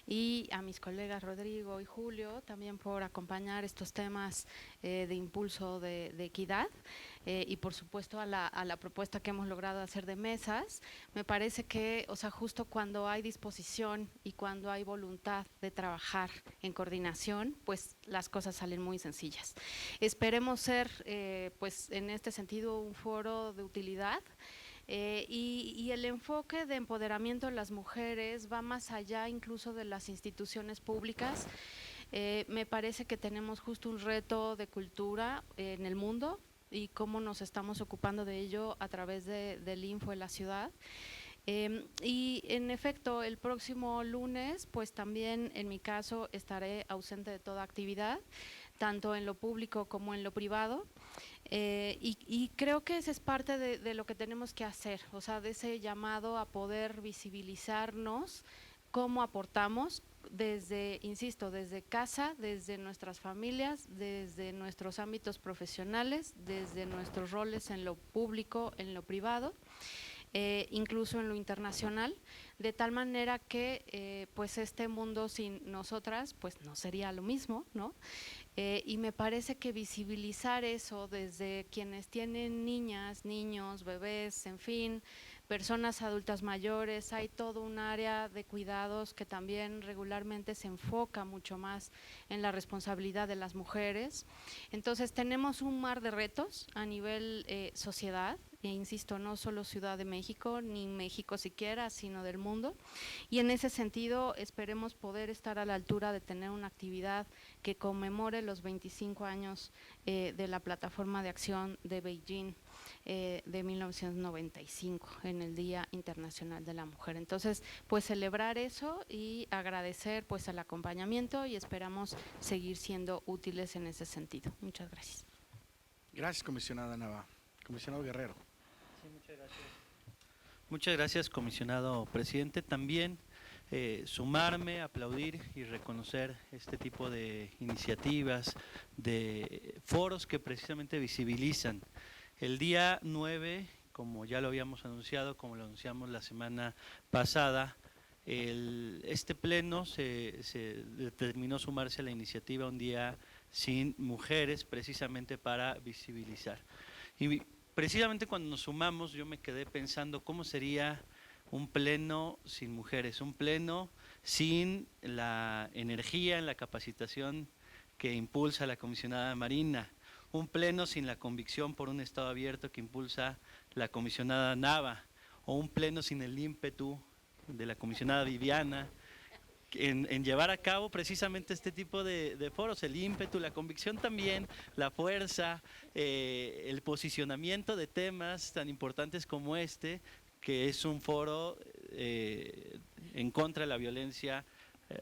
y a mis colegas Rodrigo y Julio también por acompañar estos temas de impulso de equidad, y por supuesto a la propuesta que hemos logrado hacer de mesas. Me parece que, o sea, justo cuando hay disposición y cuando hay voluntad de trabajar en coordinación, pues las cosas salen muy sencillas. Esperemos ser, pues en este sentido, un foro de utilidad. Y el enfoque de empoderamiento de las mujeres va más allá incluso de las instituciones públicas. Me parece que tenemos justo un reto de cultura en el mundo y cómo nos estamos ocupando de ello a través del Info de la ciudad. Y en efecto, el próximo lunes, pues también en mi caso estaré ausente de toda actividad, tanto en lo público como en lo privado. Y creo que esa es parte de lo que tenemos que hacer, o sea, de ese llamado a poder visibilizarnos, cómo aportamos desde, insisto, desde casa, desde nuestras familias, desde nuestros ámbitos profesionales, desde nuestros roles en lo público, en lo privado. Incluso en lo internacional, de tal manera que pues este mundo sin nosotras pues no sería lo mismo, ¿no? Y me parece que visibilizar eso desde quienes tienen niñas, niños, bebés, en fin, personas adultas mayores, hay todo un área de cuidados que también regularmente se enfoca mucho más en la responsabilidad de las mujeres. Entonces tenemos un mar de retos a nivel sociedad, e insisto, no solo Ciudad de México, ni México siquiera, sino del mundo. Y en ese sentido esperemos poder estar a la altura de tener una actividad que conmemore los 25 años de la Plataforma de Acción de Beijing de 1995, en el Día Internacional de la Mujer. Entonces, pues celebrar eso y agradecer pues el acompañamiento y esperamos seguir siendo útiles en ese sentido. Muchas gracias. Gracias, comisionada Nava. Comisionado Guerrero. Sí, muchas gracias. Muchas gracias, comisionado presidente. También sumarme, aplaudir y reconocer este tipo de iniciativas, de foros que precisamente visibilizan. El día 9, como ya lo habíamos anunciado, como lo anunciamos la semana pasada, este pleno se determinó sumarse a la iniciativa Un Día Sin Mujeres, precisamente para visibilizar. Y precisamente cuando nos sumamos, yo me quedé pensando cómo sería un pleno sin mujeres, un pleno sin la energía, la capacitación que impulsa la comisionada Marina, un pleno sin la convicción por un Estado abierto que impulsa la comisionada Nava, o un pleno sin el ímpetu de la comisionada Viviana, en llevar a cabo precisamente este tipo de foros, el ímpetu, la convicción también, la fuerza, el posicionamiento de temas tan importantes como este, que es un foro en contra de la violencia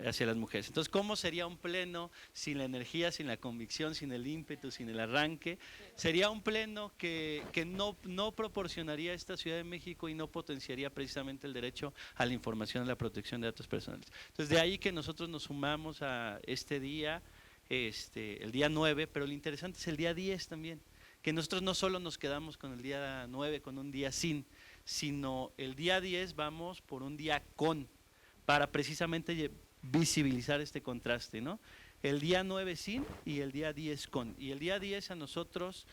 hacia las mujeres. Entonces, ¿cómo sería un pleno sin la energía, sin la convicción, sin el ímpetu, sin el arranque? Sería un pleno que no proporcionaría a esta Ciudad de México y no potenciaría precisamente el derecho a la información y a la protección de datos personales. Entonces, de ahí que nosotros nos sumamos a este día, el día 9, pero lo interesante es el día 10 también, que nosotros no solo nos quedamos con el día 9, con un día sin, sino el día 10 vamos por un día con, para precisamente visibilizar este contraste, ¿no? El día 9 sin y el día 10 con. Y el día 10 a nosotros,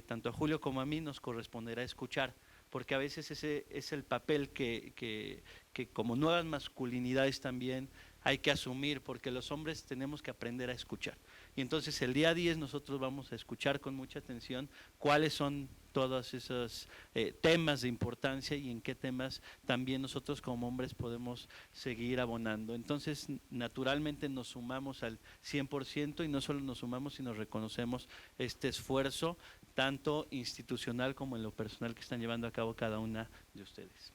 tanto a Julio como a mí, nos corresponderá escuchar, porque a veces ese es el papel que como nuevas masculinidades también hay que asumir, porque los hombres tenemos que aprender a escuchar. Y entonces el día 10 nosotros vamos a escuchar con mucha atención cuáles son todos esos temas de importancia y en qué temas también nosotros como hombres podemos seguir abonando. Entonces, naturalmente nos sumamos al 100% y no solo nos sumamos, sino reconocemos este esfuerzo, tanto institucional como en lo personal que están llevando a cabo cada una de ustedes.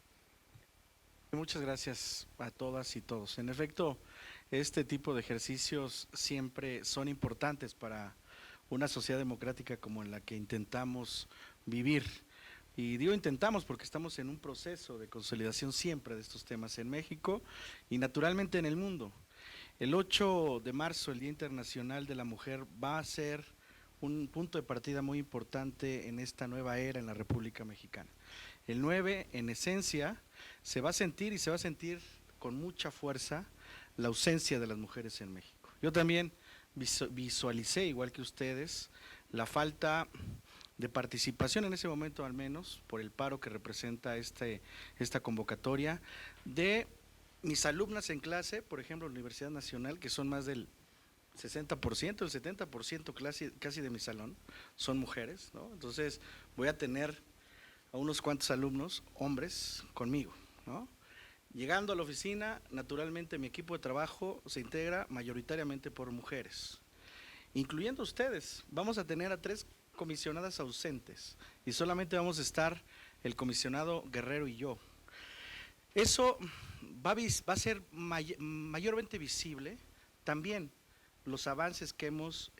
Muchas gracias a todas y todos. En efecto, este tipo de ejercicios siempre son importantes para una sociedad democrática como en la que intentamos vivir. Y digo intentamos porque estamos en un proceso de consolidación siempre de estos temas en México y naturalmente en el mundo. El 8 de marzo, el Día Internacional de la Mujer, va a ser un punto de partida muy importante en esta nueva era en la República Mexicana. El 9, en esencia, se va a sentir y se va a sentir con mucha fuerza la ausencia de las mujeres en México. Yo también visualicé, igual que ustedes, la falta de participación en ese momento, al menos por el paro que representa esta convocatoria, de mis alumnas en clase, por ejemplo, en la Universidad Nacional, que son más del 60%, el 70% casi de mi salón son mujeres, ¿no? Entonces voy a tener a unos cuantos alumnos, hombres, conmigo, ¿no? Llegando a la oficina, naturalmente mi equipo de trabajo se integra mayoritariamente por mujeres, incluyendo ustedes. Vamos a tener a 3 comisionadas ausentes y solamente vamos a estar el comisionado Guerrero y yo. Eso va a ser mayormente visible también los avances que hemos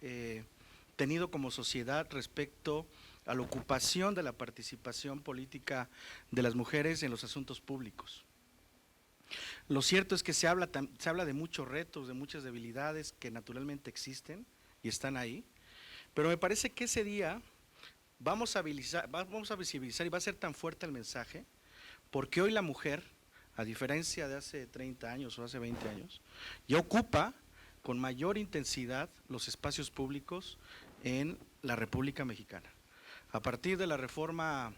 tenido como sociedad respecto a la ocupación de la participación política de las mujeres en los asuntos públicos. Lo cierto es que se habla de muchos retos, de muchas debilidades que naturalmente existen y están ahí, pero me parece que ese día vamos a visibilizar y va a ser tan fuerte el mensaje, porque hoy la mujer, a diferencia de hace 30 años o hace 20 años, ya ocupa con mayor intensidad los espacios públicos en la República Mexicana. A partir de la reforma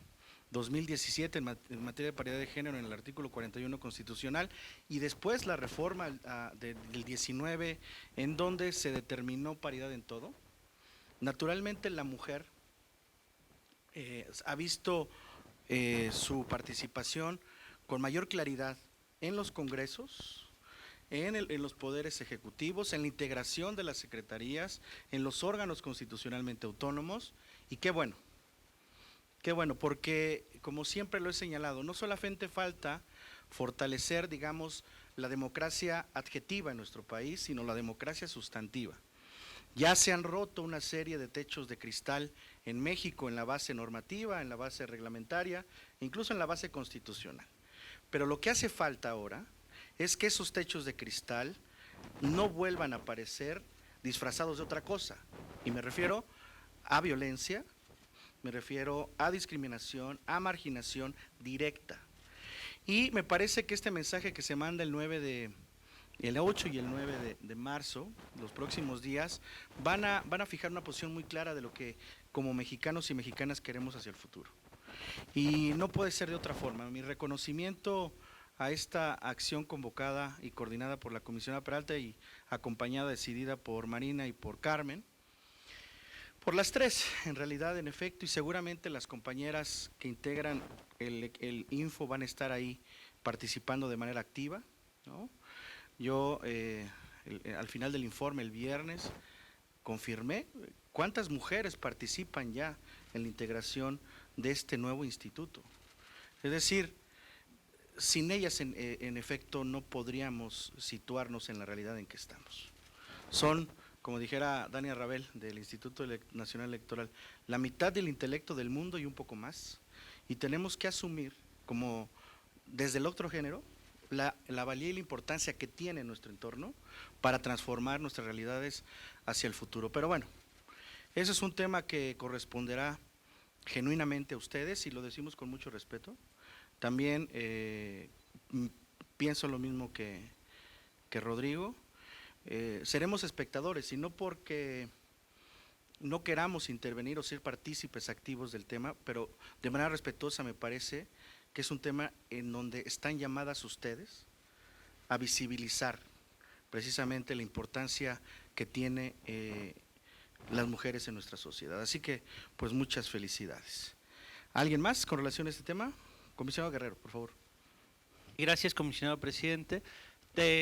2017 en materia de paridad de género en el artículo 41 constitucional y después la reforma del 19 en donde se determinó paridad en todo, naturalmente la mujer ha visto su participación con mayor claridad en los congresos, en los poderes ejecutivos, en la integración de las secretarías, en los órganos constitucionalmente autónomos, y qué bueno, porque como siempre lo he señalado, no solamente falta fortalecer, digamos, la democracia adjetiva en nuestro país, sino la democracia sustantiva. Ya se han roto una serie de techos de cristal en México en la base normativa, en la base reglamentaria, incluso en la base constitucional. Pero lo que hace falta ahora es que esos techos de cristal no vuelvan a aparecer disfrazados de otra cosa. Y me refiero a violencia, me refiero a discriminación, a marginación directa. Y me parece que este mensaje que se manda el 8 y el 9 de marzo, los próximos días, van a fijar una posición muy clara de lo que como mexicanos y mexicanas queremos hacia el futuro. Y no puede ser de otra forma. Mi reconocimiento a esta acción convocada y coordinada por la comisionada Peralta y acompañada, decidida por Marina y por Carmen, por las 3, en realidad, en efecto, y seguramente las compañeras que integran el Info van a estar ahí participando de manera activa, ¿no? Yo, al final del informe, el viernes, confirmé cuántas mujeres participan ya en la integración de este nuevo instituto. Es decir, sin ellas, en efecto, no podríamos situarnos en la realidad en que estamos. Son, como dijera Dania Rabel, del Instituto Nacional Electoral, la mitad del intelecto del mundo y un poco más, y tenemos que asumir, como desde el otro género, la valía y la importancia que tiene nuestro entorno para transformar nuestras realidades hacia el futuro. Pero bueno, ese es un tema que corresponderá genuinamente a ustedes y lo decimos con mucho respeto. También pienso lo mismo que Rodrigo. Seremos espectadores y no porque no queramos intervenir o ser partícipes activos del tema, pero de manera respetuosa me parece que es un tema en donde están llamadas ustedes a visibilizar precisamente la importancia que tiene las mujeres en nuestra sociedad. Así que, pues muchas felicidades. ¿Alguien más con relación a este tema? Comisionado Guerrero, por favor. Gracias, comisionado presidente.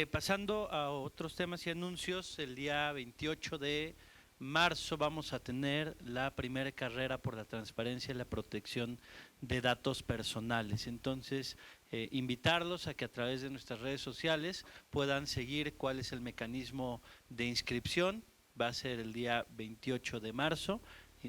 Pasando a otros temas y anuncios, el día 28 de marzo vamos a tener la primera carrera por la transparencia y la protección de datos personales. Entonces, invitarlos a que a través de nuestras redes sociales puedan seguir cuál es el mecanismo de inscripción. Va a ser el día 28 de marzo.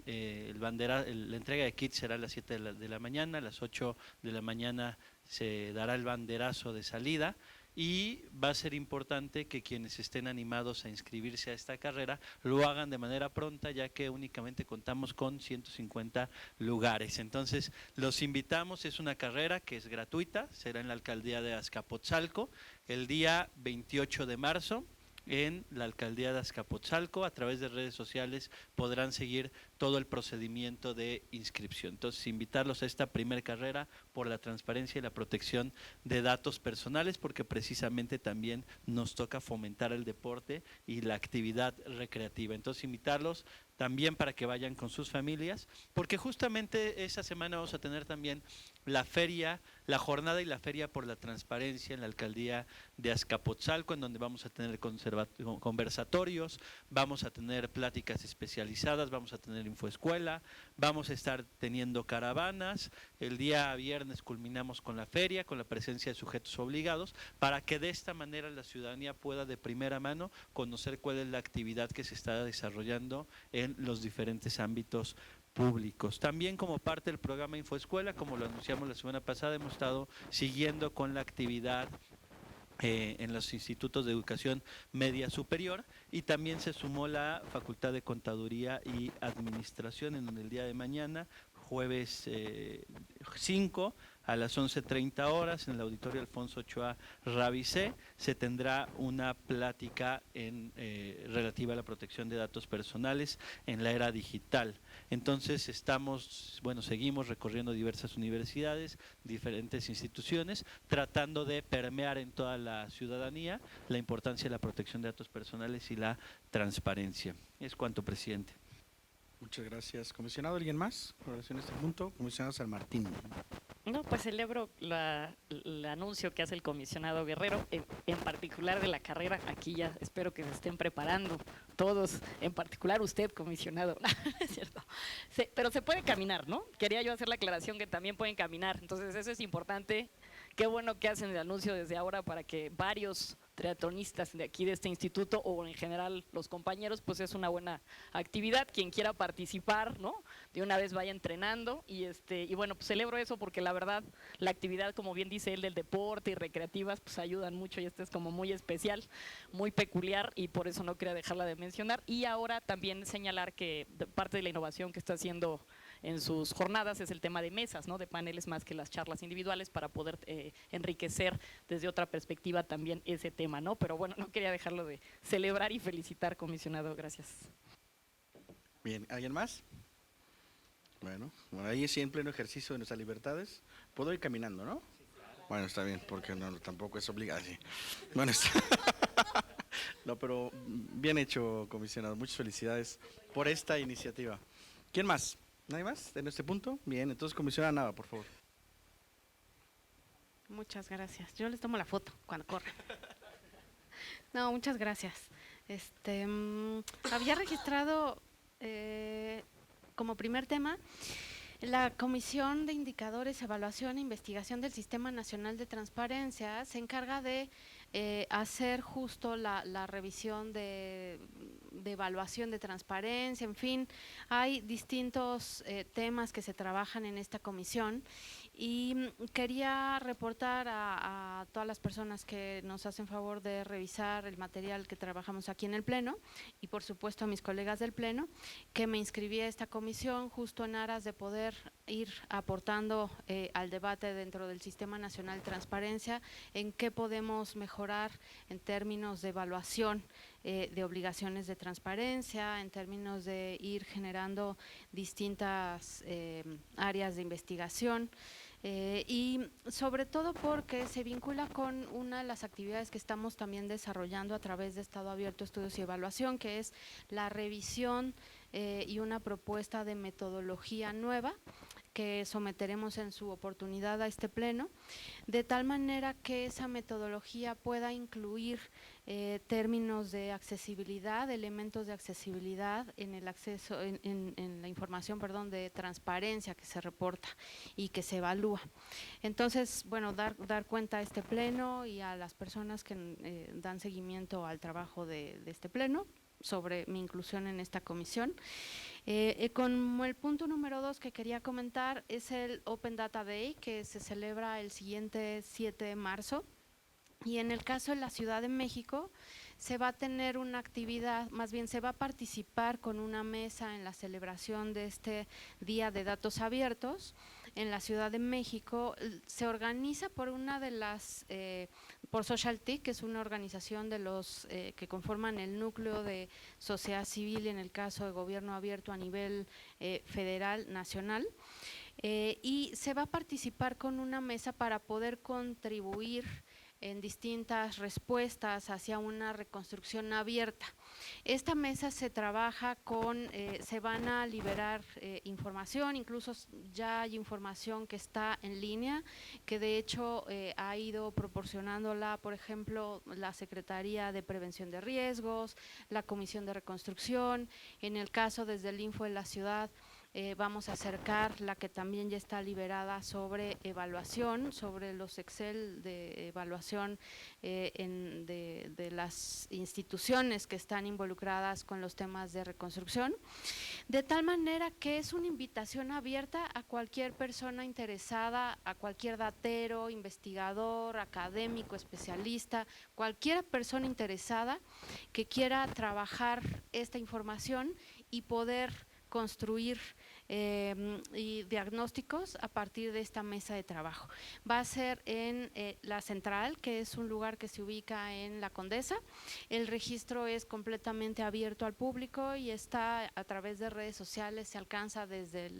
La entrega de kits será a las 7 de la mañana, a las 8 de la mañana se dará el banderazo de salida. Y va a ser importante que quienes estén animados a inscribirse a esta carrera lo hagan de manera pronta, ya que únicamente contamos con 150 lugares. Entonces, los invitamos, es una carrera que es gratuita, será en la alcaldía de Azcapotzalco, el día 28 de marzo. En la alcaldía de Azcapotzalco, a través de redes sociales podrán seguir todo el procedimiento de inscripción. Entonces, invitarlos a esta primera carrera por la transparencia y la protección de datos personales, porque precisamente también nos toca fomentar el deporte y la actividad recreativa. Entonces, invitarlos también para que vayan con sus familias, porque justamente esa semana vamos a tener también la feria, la jornada y la feria por la transparencia en la alcaldía de Azcapotzalco, en donde vamos a tener conversatorios, vamos a tener pláticas especializadas, vamos a tener infoescuela, vamos a estar teniendo caravanas. El día viernes culminamos con la feria, con la presencia de sujetos obligados, para que de esta manera la ciudadanía pueda de primera mano conocer cuál es la actividad que se está desarrollando en los diferentes ámbitos públicos. También como parte del programa Infoescuela, como lo anunciamos la semana pasada, hemos estado siguiendo con la actividad en los institutos de educación media superior, y también se sumó la Facultad de Contaduría y Administración, en donde el día de mañana, jueves 5 a las 11:30 horas, en el auditorio Alfonso Ochoa Rabicé, se tendrá una plática relativa a la protección de datos personales en la era digital. Entonces seguimos recorriendo diversas universidades, diferentes instituciones, tratando de permear en toda la ciudadanía la importancia de la protección de datos personales y la transparencia. Es cuanto, presidente. Muchas gracias. Comisionado, ¿alguien más con relación a este punto? Comisionado San Martín. No, pues celebro el anuncio que hace el comisionado Guerrero, en particular de la carrera. Aquí ya espero que se estén preparando todos, en particular usted, comisionado. Es cierto. Pero se puede caminar, ¿no? Quería yo hacer la aclaración que también pueden caminar. Entonces eso es importante. Qué bueno que hacen el anuncio desde ahora para que varios triatlonistas de aquí de este instituto, o en general los compañeros, pues es una buena actividad. Quien quiera participar, ¿no?, de una vez vaya entrenando, y bueno, pues celebro eso, porque la verdad la actividad, como bien dice él, del deporte y recreativas, pues ayudan mucho, y esta es como muy especial, muy peculiar, y por eso no quería dejarla de mencionar. Y ahora también señalar que parte de la innovación que está haciendo en sus jornadas es el tema de mesas, ¿no?, de paneles, más que las charlas individuales, para poder enriquecer desde otra perspectiva también ese tema, ¿no? Pero bueno, no quería dejarlo de celebrar y felicitar, comisionado. Gracias. Bien, ¿alguien más? Bueno, ahí sí, en pleno ejercicio de nuestras libertades. Puedo ir caminando, ¿no? Sí, claro. Bueno, está bien, porque no, tampoco es obligado. Sí. Bueno, no, pero bien hecho, comisionado. Muchas felicidades por esta iniciativa. ¿Quién más? ¿Nadie más en este punto? Bien, entonces, comisionada Nava, por favor. Muchas gracias. Yo les tomo la foto cuando corren. No, muchas gracias. Había registrado como primer tema la Comisión de Indicadores, Evaluación e Investigación del Sistema Nacional de Transparencia. Se encarga de hacer justo la revisión de evaluación de transparencia. En fin, hay distintos temas que se trabajan en esta comisión, y quería reportar a todas las personas que nos hacen favor de revisar el material que trabajamos aquí en el Pleno, y por supuesto a mis colegas del Pleno, que me inscribí a esta comisión justo en aras de poder ir aportando al debate dentro del Sistema Nacional de Transparencia, en qué podemos mejorar en términos de evaluación de obligaciones de transparencia, en términos de ir generando distintas áreas de investigación. Y sobre todo porque se vincula con una de las actividades que estamos también desarrollando a través de Estado Abierto, Estudios y Evaluación, que es la revisión y una propuesta de metodología nueva que someteremos en su oportunidad a este Pleno, de tal manera que esa metodología pueda incluir términos de accesibilidad, elementos de accesibilidad en el acceso, en la información, de transparencia que se reporta y que se evalúa. Entonces, bueno, dar cuenta a este Pleno y a las personas que dan seguimiento al trabajo de este Pleno sobre mi inclusión en esta comisión. Como el punto número 2 que quería comentar es el Open Data Day, que se celebra el siguiente 7 de marzo. Y en el caso de la Ciudad de México, se va a tener una actividad, más bien se va a participar con una mesa en la celebración de este Día de Datos Abiertos. En la Ciudad de México se organiza por una de las, por SocialTIC, que es una organización de los que conforman el núcleo de sociedad civil, en el caso de gobierno abierto a nivel federal, nacional. Y se va a participar con una mesa para poder contribuir en distintas respuestas hacia una reconstrucción abierta. Esta mesa se trabaja se van a liberar información, incluso ya hay información que está en línea, que de hecho ha ido proporcionándola, por ejemplo, la Secretaría de Prevención de Riesgos, la Comisión de Reconstrucción. En el caso desde el Info de la Ciudad, vamos a acercar la que también ya está liberada sobre evaluación, sobre los Excel de evaluación de las instituciones que están involucradas con los temas de reconstrucción, de tal manera que es una invitación abierta a cualquier persona interesada, a cualquier datero, investigador, académico, especialista, cualquier persona interesada que quiera trabajar esta información y poder construir y diagnósticos a partir de esta mesa de trabajo. Va a ser en la central, que es un lugar que se ubica en La Condesa. El registro es completamente abierto al público y está a través de redes sociales, se alcanza desde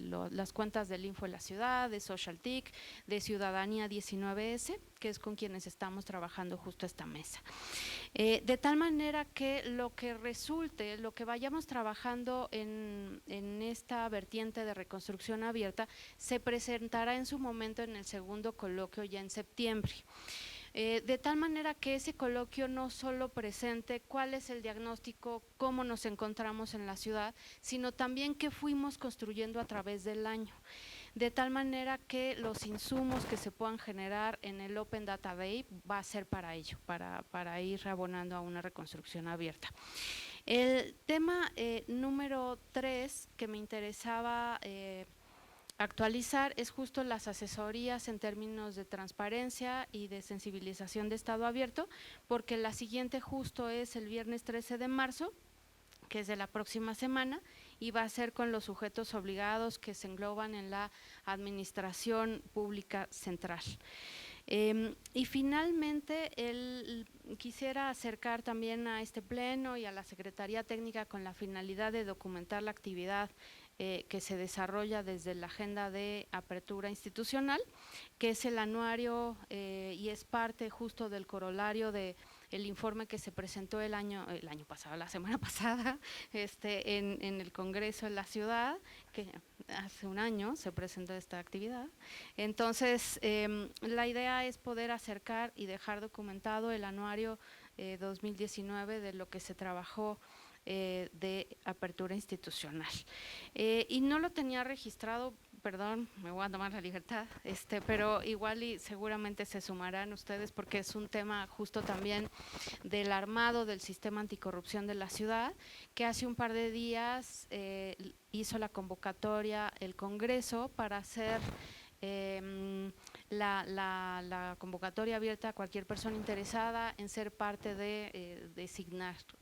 las cuentas del Info de la Ciudad, de SocialTIC, de Ciudadanía 19S, que es con quienes estamos trabajando justo esta mesa. De tal manera que lo que resulte, lo que vayamos trabajando en esta vertiente de reconstrucción abierta, se presentará en su momento en el segundo coloquio ya en septiembre. De tal manera que ese coloquio no solo presente cuál es el diagnóstico, cómo nos encontramos en la ciudad, sino también qué fuimos construyendo a través del año. De tal manera que los insumos que se puedan generar en el Open Data Day va a ser para ello, para ir abonando a una reconstrucción abierta. El tema número 3 que me interesaba actualizar es justo las asesorías en términos de transparencia y de sensibilización de estado abierto, porque la siguiente justo es el viernes 13 de marzo, que es de la próxima semana, y va a ser con los sujetos obligados que se engloban en la Administración Pública Central. Y finalmente, quisiera acercar también a este pleno y a la Secretaría Técnica con la finalidad de documentar la actividad que se desarrolla desde la agenda de apertura institucional, que es el anuario y es parte justo del corolario de el informe que se presentó el año pasado, la semana pasada, en el Congreso de la Ciudad, que hace un año se presentó esta actividad. Entonces, la idea es poder acercar y dejar documentado el anuario 2019 de lo que se trabajó de apertura institucional. Y no lo tenía registrado, perdón, me voy a tomar la libertad, pero igual y seguramente se sumarán ustedes porque es un tema justo también del armado del sistema anticorrupción de la ciudad, que hace un par de días hizo la convocatoria el Congreso para hacer la convocatoria abierta a cualquier persona interesada en ser parte de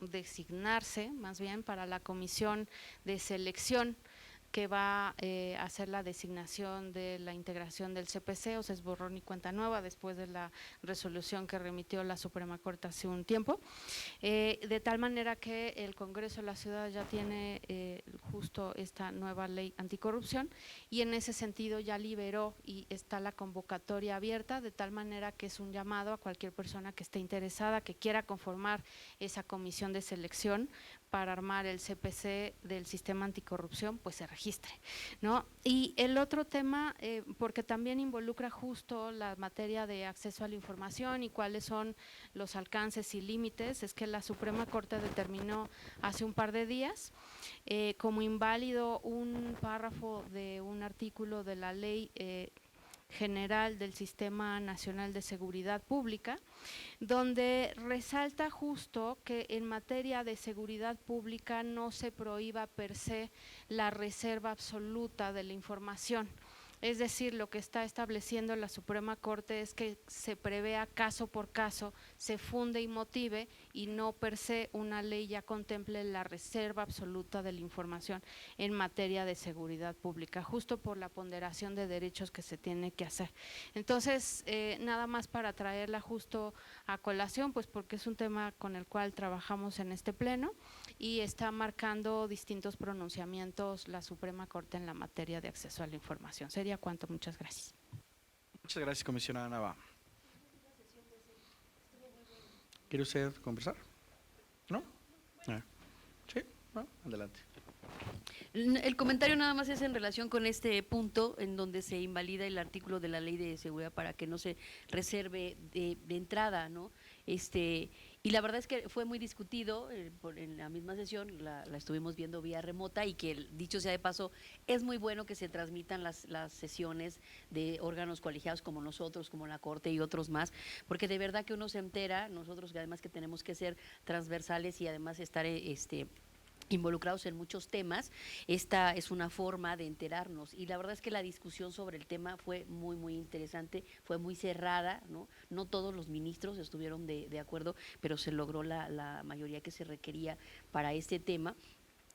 designarse más bien para la comisión de selección que va a hacer la designación de la integración del CPC, o sea, es borrón y cuenta nueva después de la resolución que remitió la Suprema Corte hace un tiempo, de tal manera que el Congreso de la Ciudad ya tiene justo esta nueva ley anticorrupción y en ese sentido ya liberó y está la convocatoria abierta, de tal manera que es un llamado a cualquier persona que esté interesada, que quiera conformar esa comisión de selección para armar el CPC del sistema anticorrupción, pues se registre, ¿no? Y el otro tema, porque también involucra justo la materia de acceso a la información y cuáles son los alcances y límites, es que la Suprema Corte determinó hace un par de días como inválido un párrafo de un artículo de la Ley General del Sistema Nacional de Seguridad Pública, donde resalta justo que en materia de seguridad pública no se prohíba per se la reserva absoluta de la información. Es decir, lo que está estableciendo la Suprema Corte es que se prevea caso por caso, se funde y motive y no per se una ley ya contemple la reserva absoluta de la información en materia de seguridad pública, justo por la ponderación de derechos que se tiene que hacer. Entonces, nada más para traerla justo a colación, pues porque es un tema con el cual trabajamos en este pleno y está marcando distintos pronunciamientos la Suprema Corte en la materia de acceso a la información. Sería cuanto, muchas gracias. Muchas gracias, comisionada Nava. ¿Quiere usted conversar? ¿No? Ah, sí, no, adelante. El comentario nada más es en relación con este punto en donde se invalida el artículo de la Ley de Seguridad para que no se reserve de entrada, ¿no? Y la verdad es que fue muy discutido en la misma sesión, la estuvimos viendo vía remota y que, dicho sea de paso, es muy bueno que se transmitan las sesiones de órganos colegiados como nosotros, como la Corte y otros más, porque de verdad que uno se entera, nosotros que además que tenemos que ser transversales y además estar involucrados en muchos temas, esta es una forma de enterarnos y la verdad es que la discusión sobre el tema fue muy interesante, fue muy cerrada, no todos los ministros estuvieron de acuerdo, pero se logró la mayoría que se requería para este tema.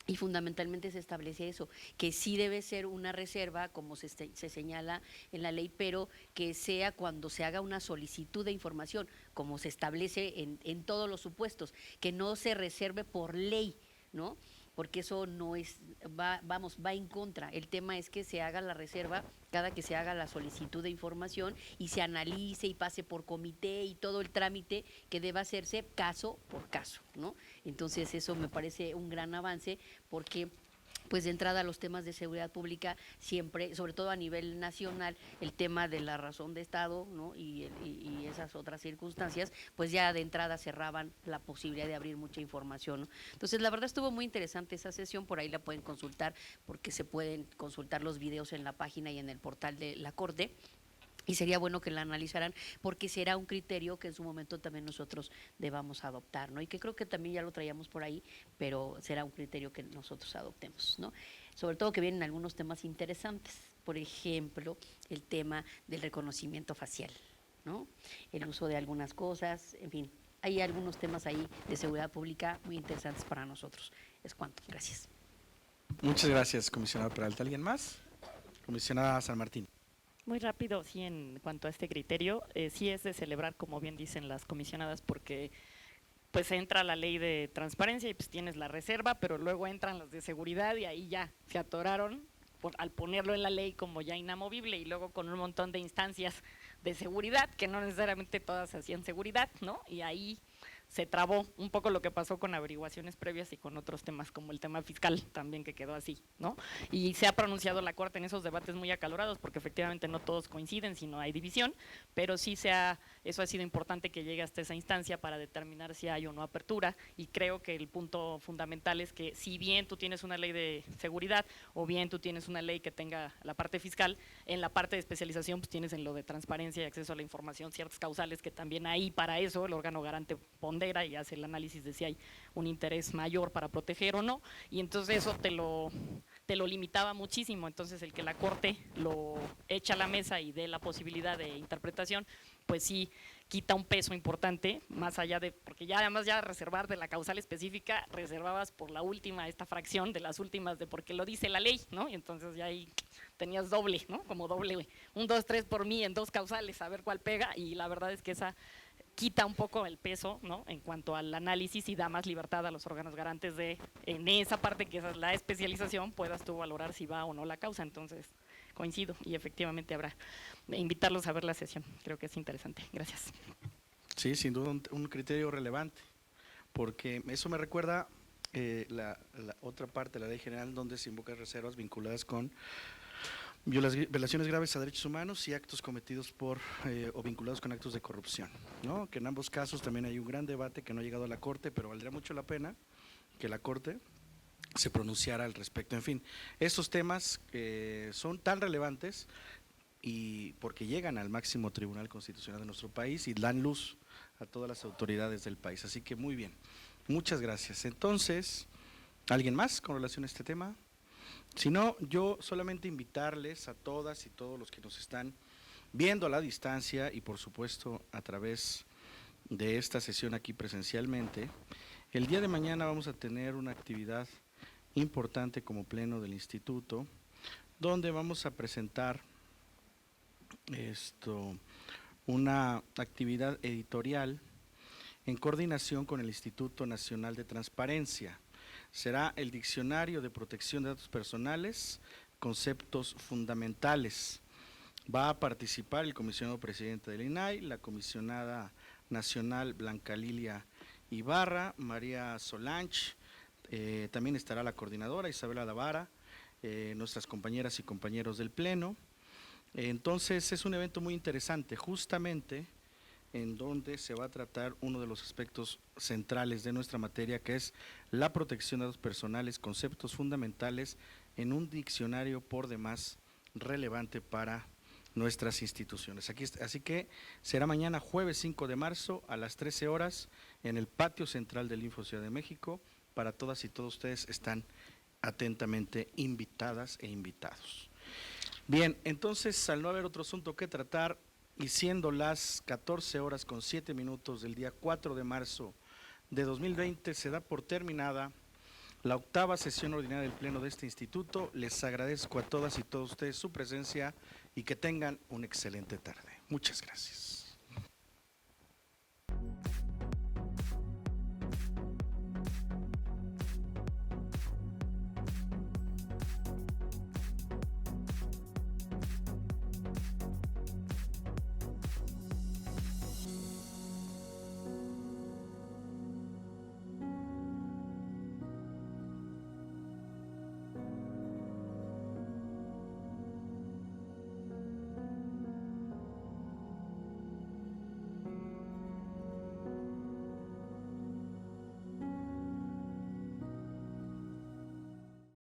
Y fundamentalmente se establece eso, que sí debe ser una reserva, como se señala en la ley, pero que sea cuando se haga una solicitud de información, como se establece en todos los supuestos, que no se reserve por ley, ¿no? Porque eso no es, va en contra. El tema es que se haga la reserva cada que se haga la solicitud de información y se analice y pase por comité y todo el trámite que deba hacerse caso por caso, ¿no? Entonces eso me parece un gran avance porque pues de entrada los temas de seguridad pública siempre, sobre todo a nivel nacional, el tema de la razón de Estado, ¿no? y esas otras circunstancias, pues ya de entrada cerraban la posibilidad de abrir mucha información, ¿no? Entonces la verdad estuvo muy interesante esa sesión, por ahí la pueden consultar porque se pueden consultar los videos en la página y en el portal de la Corte. Y sería bueno que la analizaran porque será un criterio que en su momento también nosotros debamos adoptar, ¿no? Y que creo que también ya lo traíamos por ahí, pero será un criterio que nosotros adoptemos, ¿no? Sobre todo que vienen algunos temas interesantes, por ejemplo, el tema del reconocimiento facial, ¿no? El uso de algunas cosas, en fin, hay algunos temas ahí de seguridad pública muy interesantes para nosotros. Es cuanto. Gracias. Muchas gracias, comisionado Peralta. ¿Alguien más? Comisionada San Martín. Muy rápido, sí, en cuanto a este criterio, sí es de celebrar, como bien dicen las comisionadas, porque pues entra la ley de transparencia y pues tienes la reserva, pero luego entran las de seguridad y ahí ya se atoraron al ponerlo en la ley como ya inamovible y luego con un montón de instancias de seguridad que no necesariamente todas hacían seguridad, ¿no? Y ahí se trabó un poco lo que pasó con averiguaciones previas y con otros temas como el tema fiscal también que quedó así, ¿no? Y se ha pronunciado la Corte en esos debates muy acalorados porque efectivamente no todos coinciden, sino hay división, pero sí eso ha sido importante que llegue hasta esa instancia para determinar si hay o no apertura y creo que el punto fundamental es que si bien tú tienes una ley de seguridad o bien tú tienes una ley que tenga la parte fiscal, en la parte de especialización pues tienes en lo de transparencia y acceso a la información ciertas causales que también ahí para eso el órgano garante pondera y hace el análisis de si hay un interés mayor para proteger o no, y entonces eso te lo limitaba muchísimo, entonces el que la Corte lo echa a la mesa y dé la posibilidad de interpretación, pues sí quita un peso importante, más allá de, porque ya además ya reservar de la causal específica, reservabas por la última, esta fracción de las últimas de porque lo dice la ley, ¿no? Y entonces ya ahí tenías doble, ¿no? Como doble, 1, 2, 3 por mí en 2 causales, a ver cuál pega, y la verdad es que esa quita un poco el peso, ¿no? En cuanto al análisis y da más libertad a los órganos garantes de, en esa parte que es la especialización, puedas tú valorar si va o no la causa. Entonces, coincido y efectivamente habrá invitarlos a ver la sesión. Creo que es interesante. Gracias. Sí, sin duda un criterio relevante, porque eso me recuerda la otra parte de la Ley General donde se invocan reservas vinculadas con violaciones graves a derechos humanos y actos cometidos por o vinculados con actos de corrupción, ¿no? Que en ambos casos también hay un gran debate que no ha llegado a la Corte, pero valdría mucho la pena que la Corte se pronunciara al respecto. En fin, estos temas son tan relevantes y porque llegan al máximo tribunal constitucional de nuestro país y dan luz a todas las autoridades del país. Así que muy bien, muchas gracias. Entonces, ¿alguien más con relación a este tema? Si no, yo solamente invitarles a todas y todos los que nos están viendo a la distancia y por supuesto a través de esta sesión aquí presencialmente. El día de mañana vamos a tener una actividad importante como pleno del instituto, donde vamos a presentar una actividad editorial en coordinación con el Instituto Nacional de Transparencia. Será el Diccionario de Protección de Datos Personales, Conceptos Fundamentales. Va a participar el comisionado presidente del INAI, la comisionada nacional Blanca Lilia Ibarra, María Solange, También estará la coordinadora Isabela Davara, nuestras compañeras y compañeros del Pleno. Entonces es un evento muy interesante, justamente en donde se va a tratar uno de los aspectos centrales de nuestra materia, que es la protección de datos personales, conceptos fundamentales en un diccionario por demás relevante para nuestras instituciones. Así que será mañana jueves 5 de marzo a las 13 horas en el patio central del Info Ciudad de México. Para todas y todos ustedes están atentamente invitadas e invitados. Bien, entonces al no haber otro asunto que tratar y siendo las 14 horas con 7 minutos del día 4 de marzo de 2020, se da por terminada la 8ª sesión ordinaria del Pleno de este instituto. Les agradezco a todas y todos ustedes su presencia y que tengan una excelente tarde. Muchas gracias.